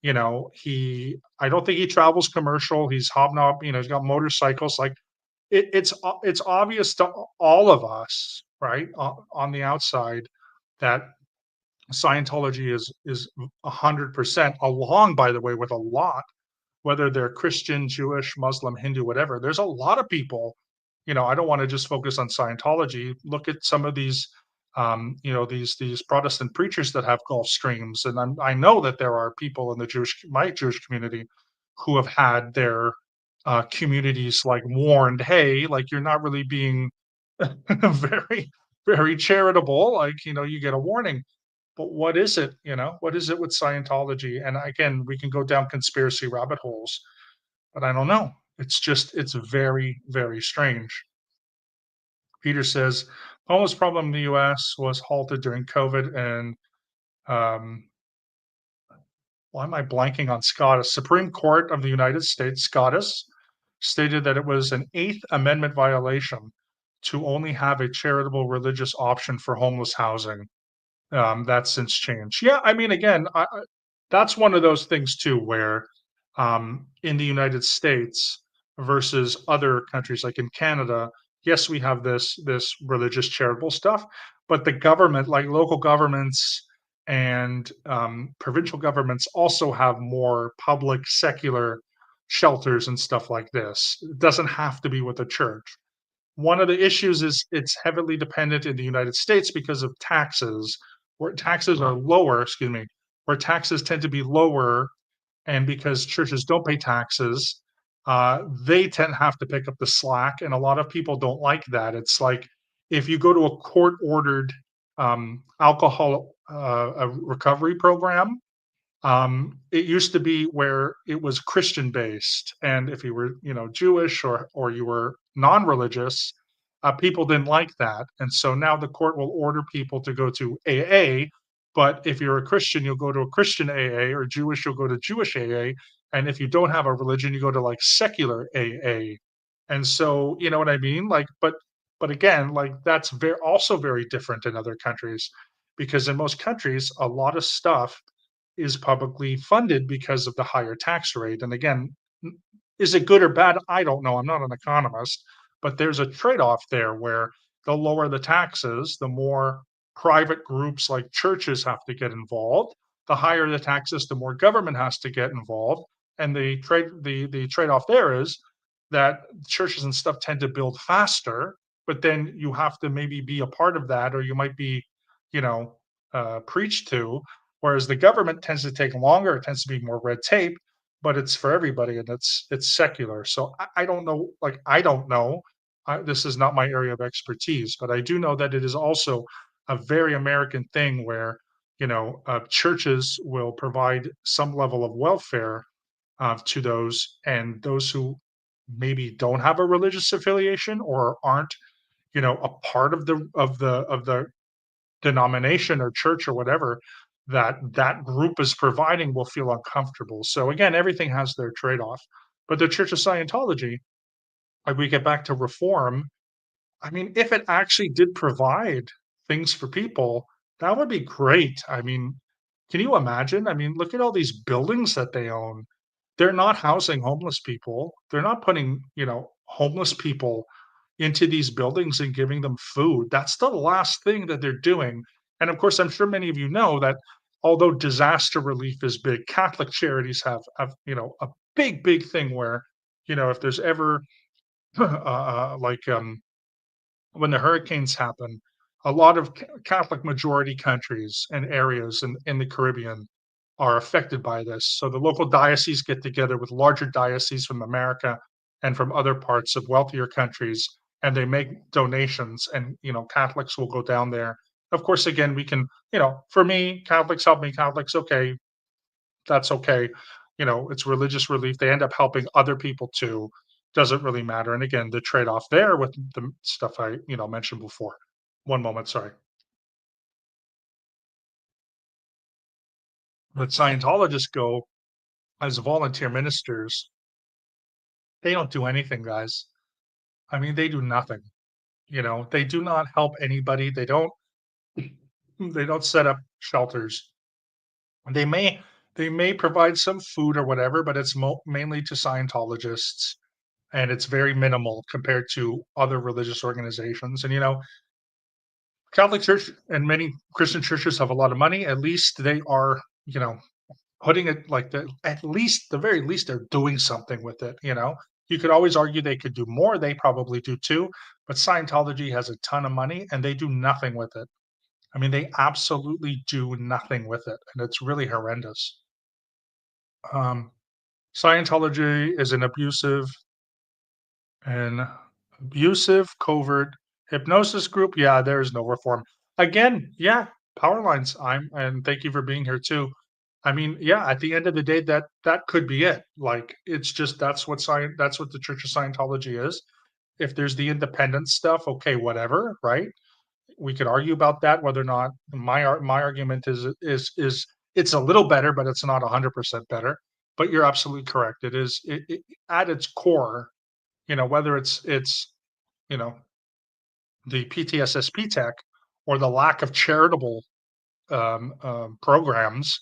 I don't think he travels commercial. He's hobnob, he's got motorcycles. Like, it's obvious to all of us, right, on the outside, that Scientology is 100% along, by the way, with a lot, whether they're Christian, Jewish, Muslim, Hindu, whatever. There's a lot of people. I don't want to just focus on Scientology. Look at some of these, these Protestant preachers that have Gulf Streams, and I know that there are people in my Jewish community who have had their communities like warned, hey, like, you're not really being very, very charitable. Like, you get a warning. But what is it? What is it with Scientology? And again, we can go down conspiracy rabbit holes, but I don't know. It's very, very strange. Peter says, homeless problem in the US was halted during COVID, and um, why am I blanking on SCOTUS? Supreme Court of the United States, SCOTUS, stated that it was an Eighth Amendment violation to only have a charitable religious option for homeless housing. That's since changed. Yeah, I mean, again, that's one of those things too, where in the United States versus other countries, like in Canada, yes, we have this religious charitable stuff, but the government, like local governments and provincial governments, also have more public secular shelters and stuff like this. It doesn't have to be with the church. One of the issues is it's heavily dependent in the United States because of taxes, where taxes are lower, excuse me, where taxes tend to be lower, and because churches don't pay taxes, they tend to have to pick up the slack, and a lot of people don't like that. It's like if you go to a court-ordered alcohol recovery program, it used to be where it was Christian based, and if you were, Jewish or you were non-religious, people didn't like that, and so now the court will order people to go to AA. But if you're a Christian, you'll go to a Christian AA, or Jewish, you'll go to Jewish AA, and if you don't have a religion, you go to like secular AA. And so, you know what I mean? Like, but again, like, that's also very different in other countries, because in most countries, a lot of stuff is publicly funded because of the higher tax rate. And again, is it good or bad? I don't know. I'm not an economist, but there's a trade off there where the lower the taxes, the more private groups like churches have to get involved. The higher the taxes, the more government has to get involved. And the trade off there is that churches and stuff tend to build faster, but then you have to maybe be a part of that, or you might be, you know, preached to, Whereas the government tends to take longer, it tends to be more red tape, but it's for everybody and it's secular. So I don't know, like I don't know. This is not my area of expertise, but I do know that it is also a very American thing where churches will provide some level of welfare to those, and those who maybe don't have a religious affiliation or aren't a part of the denomination or church or whatever that that group is providing will feel uncomfortable. So again, everything has their trade-off. But the Church of Scientology, like we get back to reform, I mean, if it actually did provide things for people, that would be great. I mean, can you imagine? I mean, look at all these buildings that they own. They're not housing homeless people. They're not putting, homeless people into these buildings and giving them food. That's the last thing that they're doing. And of course, I'm sure many of you know that although disaster relief is big, Catholic charities have a big, big thing where, if there's ever like when the hurricanes happen, a lot of Catholic majority countries and areas in the Caribbean are affected by this. So the local dioceses get together with larger dioceses from America and from other parts of wealthier countries, and they make donations. And Catholics will go down there. Of course, again, we can, for me, Catholics help me. Catholics, okay, that's okay. It's religious relief. They end up helping other people too. Doesn't really matter. And again, the trade-off there with the stuff I, mentioned before. One moment, sorry. But Scientologists go as volunteer ministers. They don't do anything, guys. I mean, they do nothing. They do not help anybody. They don't set up shelters. They may they may provide some food or whatever, but it's mainly to Scientologists, and it's very minimal compared to other religious organizations. And Catholic Church and many Christian churches have a lot of money. At least they are, putting it like the at least the very least they're doing something with it. You could always argue they could do more. They probably do too, but Scientology has a ton of money and they do nothing with it. I mean, they absolutely do nothing with it, and it's really horrendous. Um, Scientology is an abusive covert hypnosis group. Yeah, there is no reform. Again, yeah, power lines. And thank you for being here too. I mean, yeah, at the end of the day, that could be it. Like, it's just that's what the Church of Scientology is. If there's the independent stuff, okay, whatever, right? We could argue about that, whether or not my argument is it's a little better, but it's not 100% better. But you're absolutely correct. It at its core, whether it's you know the PTSSP tech or the lack of charitable programs,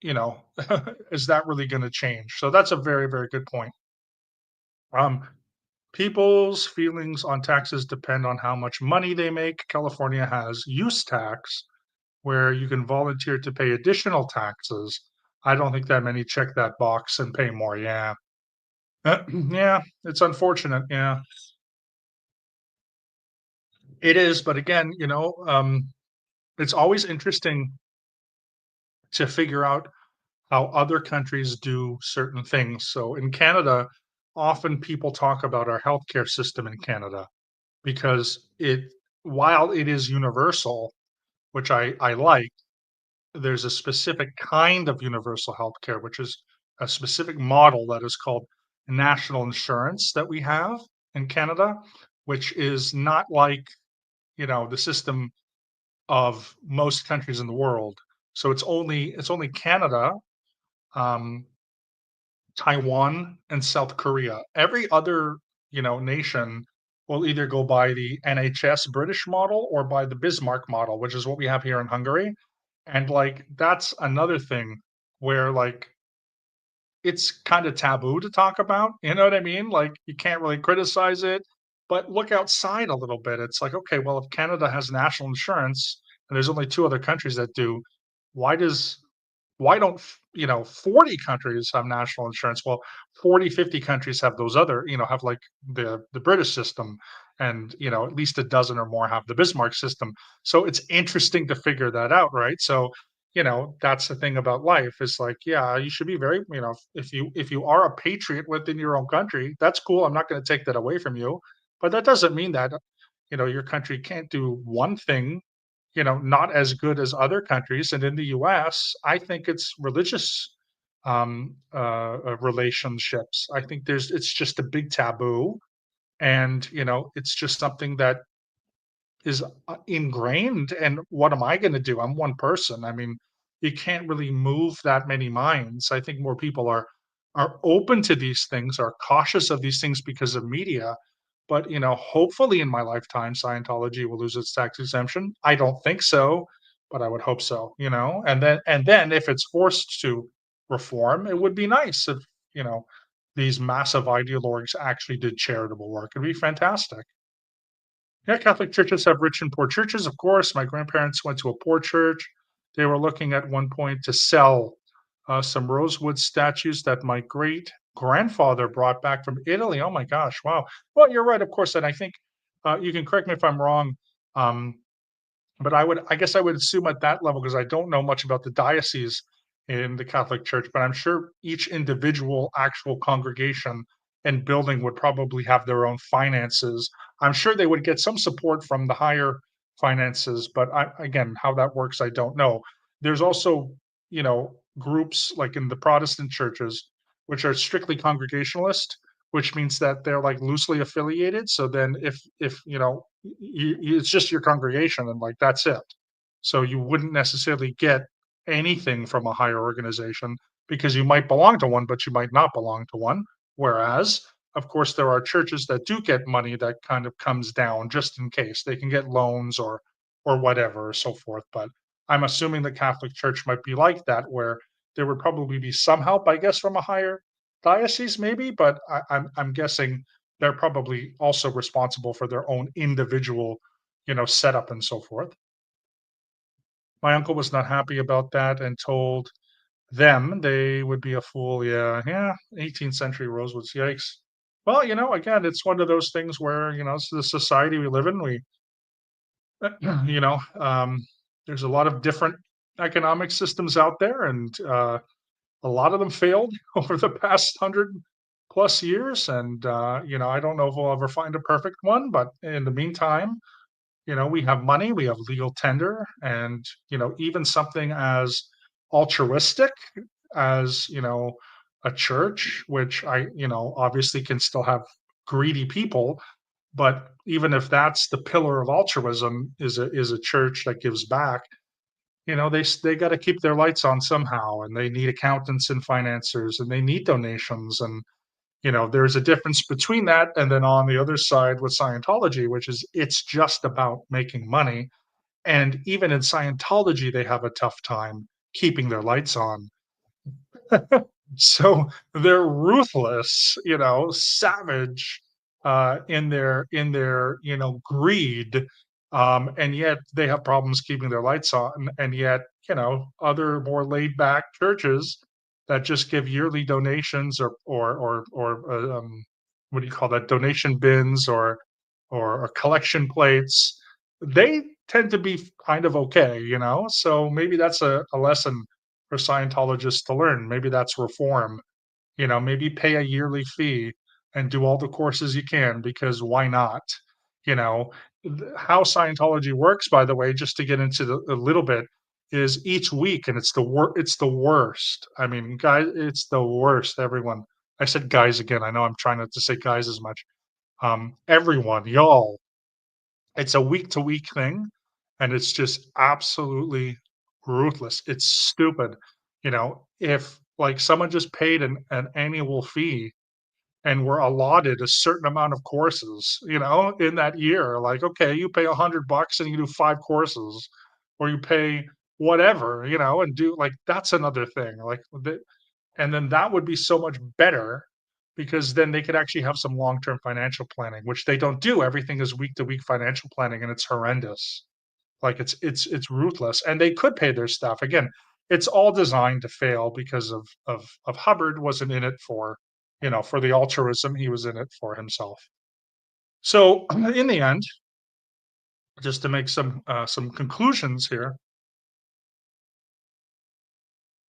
you know, is that really going to change? So that's a very, very good point. Um, People's feelings on taxes depend on how much money they make. California has use tax where you can volunteer to pay additional taxes. I don't think that many check that box and pay more. Yeah. Yeah, it's unfortunate. Yeah, it is. But again, it's always interesting to figure out how other countries do certain things. So in Canada, often people talk about our healthcare system in Canada because while it is universal, which I like, there's a specific kind of universal healthcare, which is a specific model that is called national insurance that we have in Canada, which is not like, the system of most countries in the world. So it's only Canada, um, Taiwan, and South Korea. Every other, nation will either go by the NHS British model or by the Bismarck model, which is what we have here in Hungary. And like that's another thing where like it's kind of taboo to talk about. You know what I mean? Like you can't really criticize it, but look outside a little bit. It's like, okay, well, if Canada has national insurance and there's only two other countries that do, why does why don't 40 countries have national insurance? Well, 40, 50 countries have those other, have like the British system, and at least a dozen or more have the Bismarck system. So it's interesting to figure that out, right? So that's the thing about life is like, yeah, you should be very, if you are a patriot within your own country, that's cool. I'm not going to take that away from you. But that doesn't mean that, your country can't do one thing, not as good as other countries. And in the US, I think it's religious relationships. I think it's just a big taboo. And, it's just something that is ingrained. And what am I going to do? I'm one person. I mean, you can't really move that many minds. I think more people are open to these things, are cautious of these things because of media. But hopefully in my lifetime, Scientology will lose its tax exemption. I don't think so, but I would hope so. And then if it's forced to reform, it would be nice if you know these massive ideologues actually did charitable work. It'd be fantastic. Yeah, Catholic churches have rich and poor churches, of course. My grandparents went to a poor church. They were looking at one point to sell some rosewood statues that my great grandfather brought back from Italy. Oh my gosh, wow. Well, you're right, of course. And I think you can correct me if I'm wrong. Um, but I guess I would assume at that level, because I don't know much about the diocese in the Catholic Church, but I'm sure each individual actual congregation and building would probably have their own finances. I'm sure they would get some support from the higher finances, but again, how that works, I don't know. There's also, groups like in the Protestant churches, which are strictly congregationalist, which means that they're like loosely affiliated. So then if it's just your congregation and like that's it. So you wouldn't necessarily get anything from a higher organization because you might belong to one, but you might not belong to one. Whereas, of course, there are churches that do get money that kind of comes down just in case they can get loans or whatever or so forth. But I'm assuming the Catholic Church might be like that, where there would probably be some help, I guess, from a higher diocese, maybe. But I'm guessing they're probably also responsible for their own individual, setup and so forth. My uncle was not happy about that and told them they would be a fool. Yeah, yeah, 18th century Rosewoods. Yikes. Well, again, it's one of those things where, it's the society we live in. You know, um, there's a lot of different economic systems out there, and a lot of them failed over the past 100 plus years. And, I don't know if we'll ever find a perfect one, but in the meantime, we have money, we have legal tender, and, even something as altruistic as, a church, which obviously can still have greedy people, but even if that's the pillar of altruism is a church that gives back, they got to keep their lights on somehow, and they need accountants and financiers, and they need donations. And there's a difference between that and then on the other side with Scientology, which is it's just about making money. And even in Scientology, they have a tough time keeping their lights on. So they're ruthless, savage in their greed, and yet they have problems keeping their lights on. And yet, other more laid back churches that just give yearly donations or what do you call that, donation bins or collection plates, they tend to be kind of okay. So maybe that's a lesson for Scientologists to learn. Maybe that's reform. Maybe pay a yearly fee and do all the courses you can, because why not? You know, how Scientology works, by the way, just to get into a little bit, is each week, and it's the worst. I mean, guys, it's the worst. Everyone, I said guys again. I know I'm trying not to say guys as much. Everyone, y'all, it's a week to week thing, and it's just absolutely ruthless. It's stupid. If like someone just paid an annual fee and were allotted a certain amount of courses, in that year, like, okay, you pay $100 and you do 5 courses, or you pay whatever, and do like that's another thing. Like and then that would be so much better, because then they could actually have some long-term financial planning, which they don't do. Everything is week to week financial planning, and it's horrendous. Like it's ruthless, and they could pay their staff. Again, it's all designed to fail because of Hubbard wasn't in it for the altruism. He was in it for himself. So in the end, just to make some conclusions here,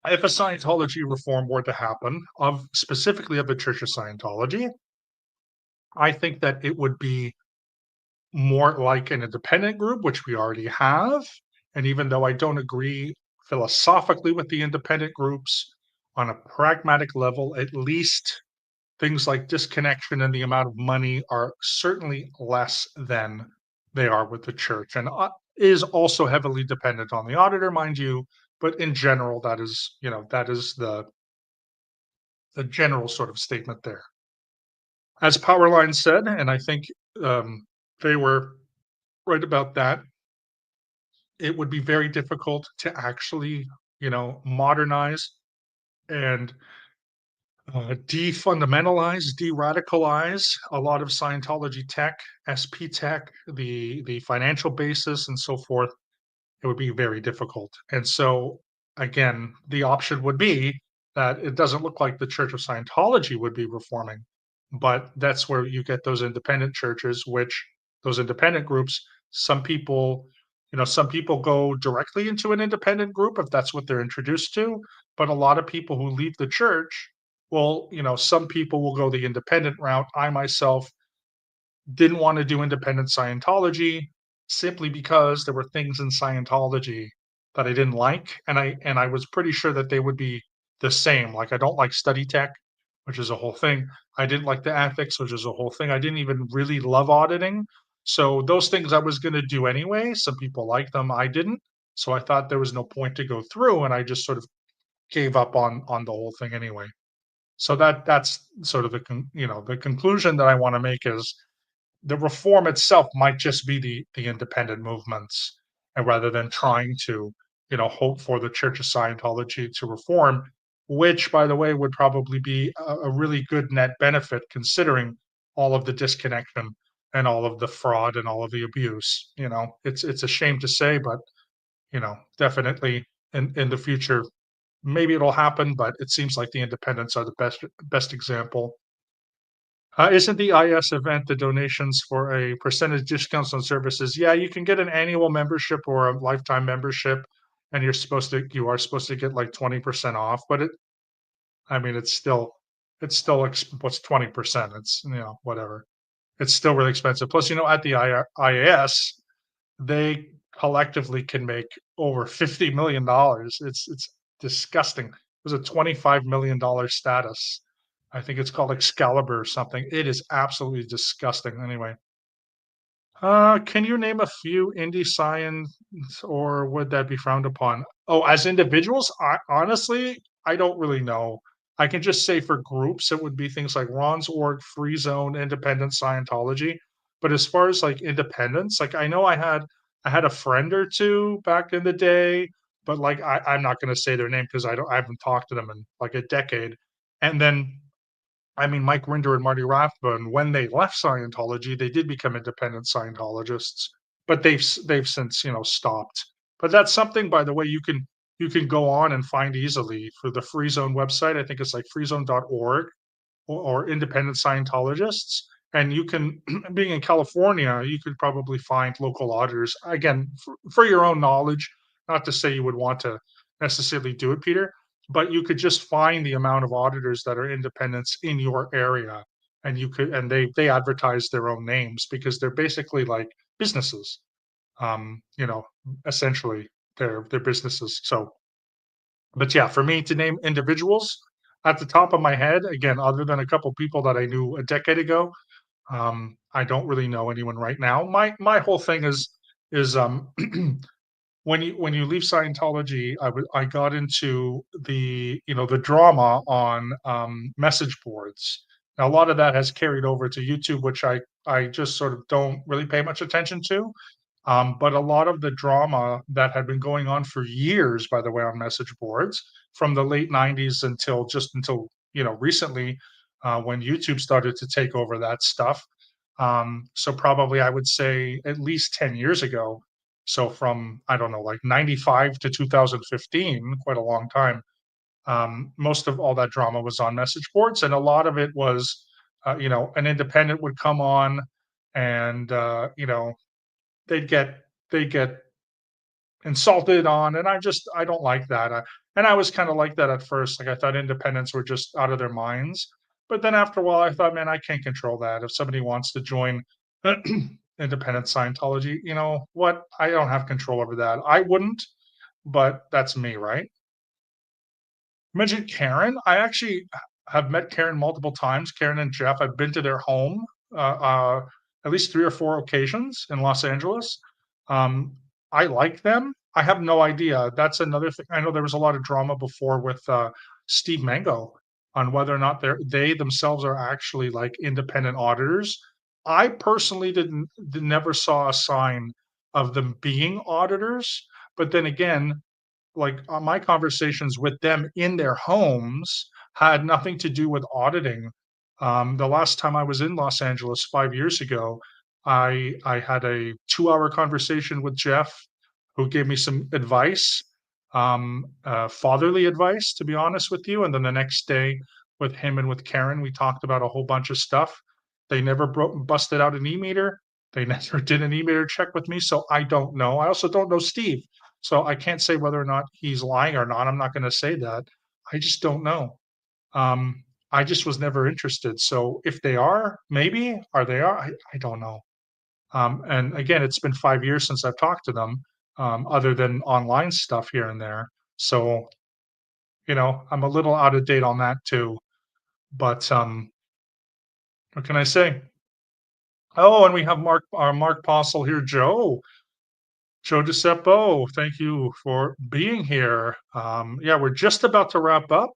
if a Scientology reform were to happen, of specifically of the Church of Scientology, I think that it would be more like an independent group, which we already have. And even though I don't agree philosophically with the independent groups, on a pragmatic level, at least things like disconnection and the amount of money are certainly less than they are with the church, and is also heavily dependent on the auditor, mind you. But in general, that is, that is the general sort of statement there. As Powerline said, and I think they were right about that, it would be very difficult to actually, modernize and defundamentalize, de-radicalize a lot of Scientology tech, SP tech, the financial basis, and so forth. It would be very difficult. And so, again, the option would be that it doesn't look like the Church of Scientology would be reforming, but that's where you get those independent churches, which those independent groups, some people, some people go directly into an independent group if that's what they're introduced to, but a lot of people who leave the church, well, some people will go the independent route. I myself didn't want to do independent Scientology simply because there were things in Scientology that I didn't like, and I was pretty sure that they would be the same. Like I don't like study tech, which is a whole thing. I didn't like the ethics, which is a whole thing. I didn't even really love auditing. So those things I was going to do anyway. Some people like them, I didn't. So I thought there was no point to go through, and I just sort of gave up on the whole thing anyway. So that's sort of the conclusion that I want to make is the reform itself might just be the independent movements, and rather than trying to hope for the Church of Scientology to reform, which by the way would probably be a really good net benefit considering all of the disconnection and all of the fraud and all of the abuse. It's a shame to say, but definitely in the future maybe it'll happen, but it seems like the independents are the best example. Isn't the IS event the donations for a percentage discounts on services? Yeah, you can get an annual membership or a lifetime membership, and you are supposed to get like 20% off. But I mean, it's still what's 20%? It's whatever. It's still really expensive. Plus, at the IAS, they collectively can make over $50 million. It's disgusting. It was a $25 million status. I think it's called Excalibur or something. It is absolutely disgusting. Anyway, can you name a few indie science, or would that be frowned upon? Oh, as individuals, I don't really know. I can just say for groups, it would be things like Ron's org, Free Zone, Independent Scientology. But as far as like independence, like I know I had a friend or two back in the day, but like I'm not going to say their name because I haven't talked to them in like a decade. And then I mean, Mike Rinder and Marty Rathbun, when they left Scientology, they did become independent Scientologists, but they've since stopped. But that's something, by the way, you can go on and find easily for the Free Zone website. I think it's like freezone.org or independent Scientologists. And you can, being in California, you could probably find local auditors. Again, for your own knowledge, not to say you would want to necessarily do it, Peter, but you could just find the amount of auditors that are independents in your area. And they advertise their own names because they're basically like businesses. Um, you know, essentially they're businesses. So, but yeah, for me to name individuals at the top of my head, again, other than a couple people that I knew a decade ago, I don't really know anyone right now. My whole thing is when you leave Scientology, I got into the drama on message boards. Now a lot of that has carried over to YouTube, which I just sort of don't really pay much attention to. But a lot of the drama that had been going on for years, by the way, on message boards from the late '90s until recently, when YouTube started to take over that stuff. So probably I would say at least 10 years ago. So from I don't know, like '95 to 2015, quite a long time. Most of all that drama was on message boards, and a lot of it was, an independent would come on, and they'd get insulted on, and I don't like that. And I was kind of like that at first. Like I thought independents were just out of their minds. But then after a while, I thought, man, I can't control that. If somebody wants to join independent Scientology, you know what? I don't have control over that. I wouldn't, but that's me, right? Mentioned Karen. I actually have met Karen multiple times. Karen and Jeff. I've been to their home at least 3 or 4 occasions in Los Angeles. Um, I like them. I have no idea. That's another thing. I know there was a lot of drama before with Steve Mango on whether or not they themselves are actually like independent auditors. I personally never saw a sign of them being auditors. But then again, like my conversations with them in their homes had nothing to do with auditing. The last time I was in Los Angeles 5 years ago, I had a 2 hour conversation with Jeff, who gave me some advice, fatherly advice, to be honest with you. And then the next day, with him and with Karen, we talked about a whole bunch of stuff. They never busted out an e-meter. They never did an e-meter check with me, so I don't know. I also don't know Steve. So I can't say whether or not he's lying or not. I'm not going to say that. I just don't know. Um, I just was never interested. So if they are, maybe are they are. I don't know. And again, it's been 5 years since I've talked to them, other than online stuff here and there. So I'm a little out of date on that too. But what can I say? Oh, and we have Mark Postle here, Joe DeCepo. Thank you for being here. Yeah, we're just about to wrap up.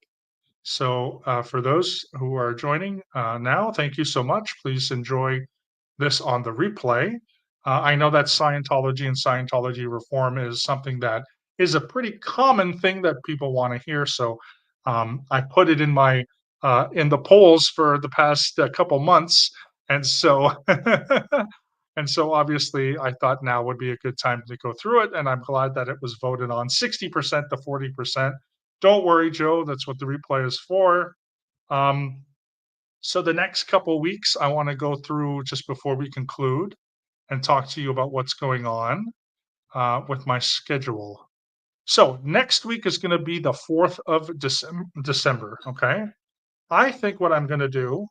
So, for those who are joining now, thank you so much. Please enjoy this on the replay. I know that Scientology and Scientology reform is something that is a pretty common thing that people want to hear. So, I put it in the polls for the past couple months, and so and so obviously I thought now would be a good time to go through it, and I'm glad that it was voted on 60% to 40%. Don't worry, Joe. That's what the replay is for. Um, so the next couple weeks, I want to go through just before we conclude and talk to you about what's going on with my schedule. So next week is going to be the 4th of December. Okay. I think what I'm going to do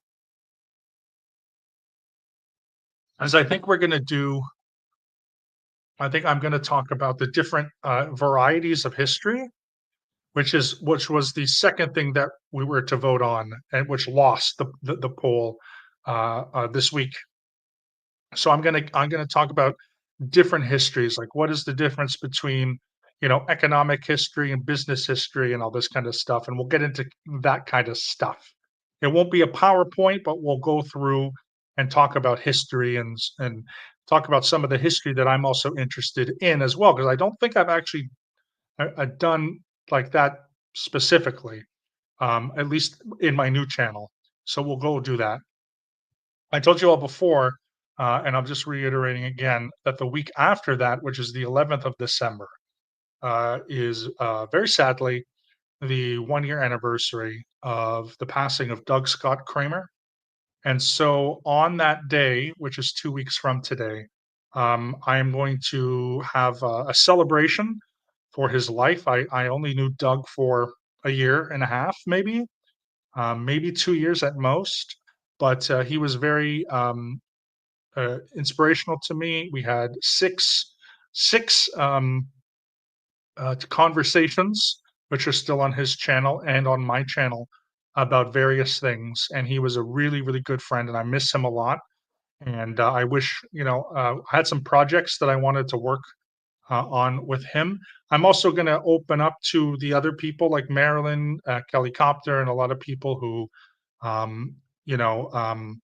is I think I'm going to talk about the different varieties of history, which was the second thing that we were to vote on, and which lost the poll this week. So I'm gonna talk about different histories, like what is the difference between economic history and business history and all this kind of stuff, and we'll get into that kind of stuff. It won't be a PowerPoint, but we'll go through and talk about history and talk about some of the history that I'm also interested in as well, because I don't think I've actually done like that specifically, at least in my new channel. So we'll go do that. I told you all before, and I'm just reiterating again, that the week after that, which is the 11th of December, is very sadly the 1 year anniversary of the passing of Doug Scott Kramer. And so on that day, which is 2 weeks from today, I am going to have a celebration for his life. I only knew Doug for a year and a half, maybe 2 years at most. But he was very inspirational to me. We had six conversations, which are still on his channel and on my channel, about various things. And he was a really, really good friend, and I miss him a lot. And I wish, I had some projects that I wanted to work on with him. I'm also going to open up to the other people like Marilyn, Kelly Copter, and a lot of people um, you know, um,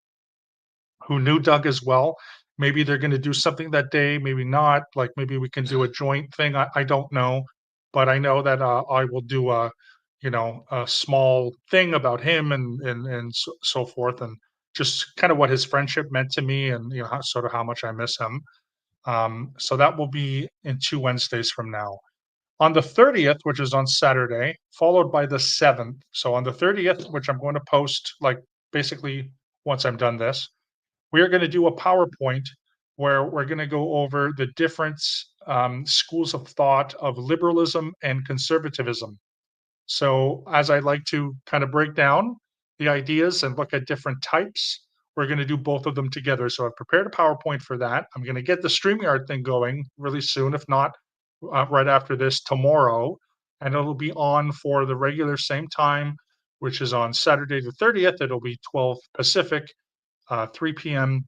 who knew Doug as well. Maybe they're going to do something that day, maybe not. Like maybe we can do a joint thing. I don't know, but I know that I will do a small thing about him and so forth, and just kind of what his friendship meant to me, and sort of how much I miss him. So that will be in 2 Wednesdays from now. On the 30th, which is on Saturday, followed by the 7th. So on the 30th, which I'm going to post like basically once I'm done this, we are going to do a PowerPoint where we're going to go over the different schools of thought of liberalism and conservatism. So, as I like to kind of break down the ideas and look at different types, we're going to do both of them together. So, I've prepared a PowerPoint for that. I'm going to get the StreamYard thing going really soon, if not right after this tomorrow. And it'll be on for the regular same time, which is on Saturday the 30th. It'll be 12 Pacific, 3 p.m.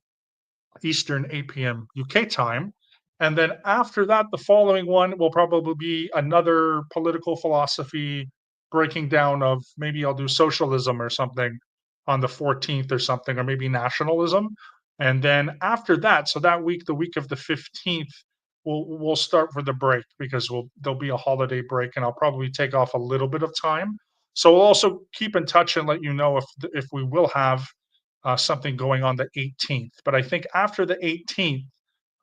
Eastern, 8 p.m. UK time. And then after that, the following one will probably be another political philosophy breaking down of, maybe I'll do socialism or something on the 14th or something, or maybe nationalism. And then after that, so that week, the week of the 15th, we'll start with the break, because there'll be a holiday break, and I'll probably take off a little bit of time. So we'll also keep in touch and let you know if we will have something going on the 18th. But I think after the 18th,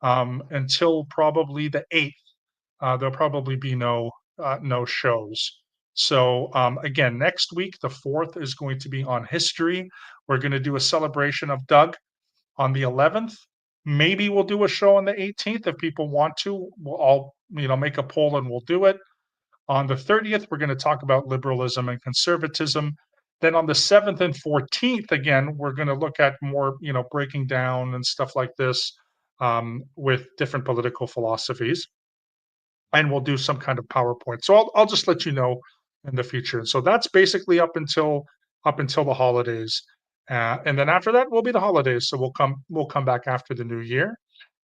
until probably the 8th, there'll probably be no shows. So again, next week, the 4th, is going to be on history. We're going to do a celebration of Doug on the 11th. Maybe we'll do a show on the 18th if people want to. We'll all, make a poll and we'll do it. On the 30th, we're going to talk about liberalism and conservatism. Then on the 7th and 14th, again, we're going to look at more, breaking down and stuff like this, with different political philosophies. And we'll do some kind of PowerPoint. So I'll just let you know in the future. So that's basically up until the holidays. And then after that will be the holidays. So we'll come back after the new year,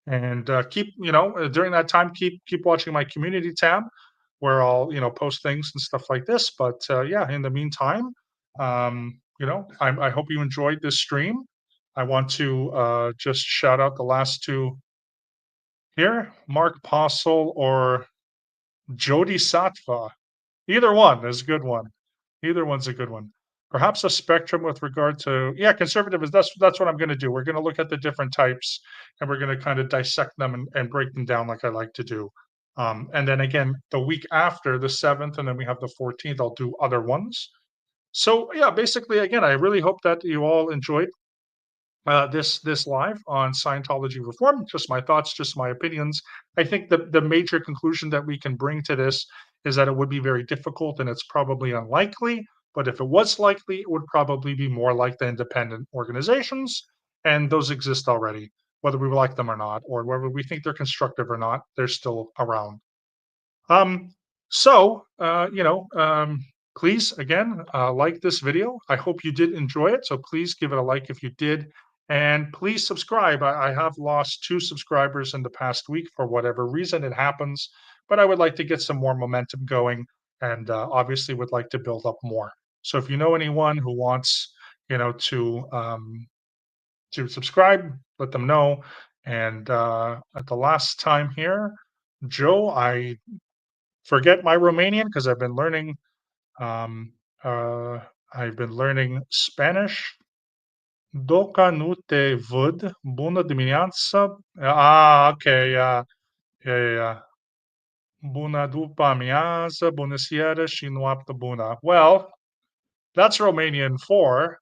and keep, during that time, keep watching my community tab, where I'll, post things and stuff like this. But yeah, in the meantime, I hope you enjoyed this stream. I want to just shout out the last two here, Mark Postle or Jodi Sattva. Either one is a good one. Either one's a good one. Perhaps a spectrum with regard to, yeah, conservative is, that's what I'm going to do. We're going to look at the different types, and we're going to kind of dissect them and break them down like I like to do. And then again, the week after, the 7th, and then we have the 14th, I'll do other ones. So yeah, basically, again, I really hope that you all enjoyed this live on Scientology reform. Just my thoughts, just my opinions. I think the major conclusion that we can bring to this is that it would be very difficult, and it's probably unlikely. But if it was likely, it would probably be more like the independent organizations, and those exist already. Whether we like them or not, or whether we think they're constructive or not, they're still around. Um, please, again, like this video. I hope you did enjoy it. So please give it a like if you did. And please subscribe. I have lost 2 subscribers in the past week for whatever reason it happens, but I would like to get some more momentum going, and obviously would like to build up more. So if you know anyone who wants, to subscribe, let them know. And at the last time here, Joe, I forget my Romanian because um, uh, I've been learning Spanish. Doca nu te văd, bună dimineața. Okay, yeah, yeah, yeah, yeah. Bună după amiază, bună seara și noapte bună. Well, that's Romanian for,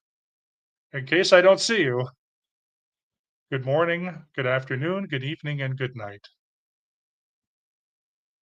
in case I don't see you, good morning, good afternoon, good evening, and good night.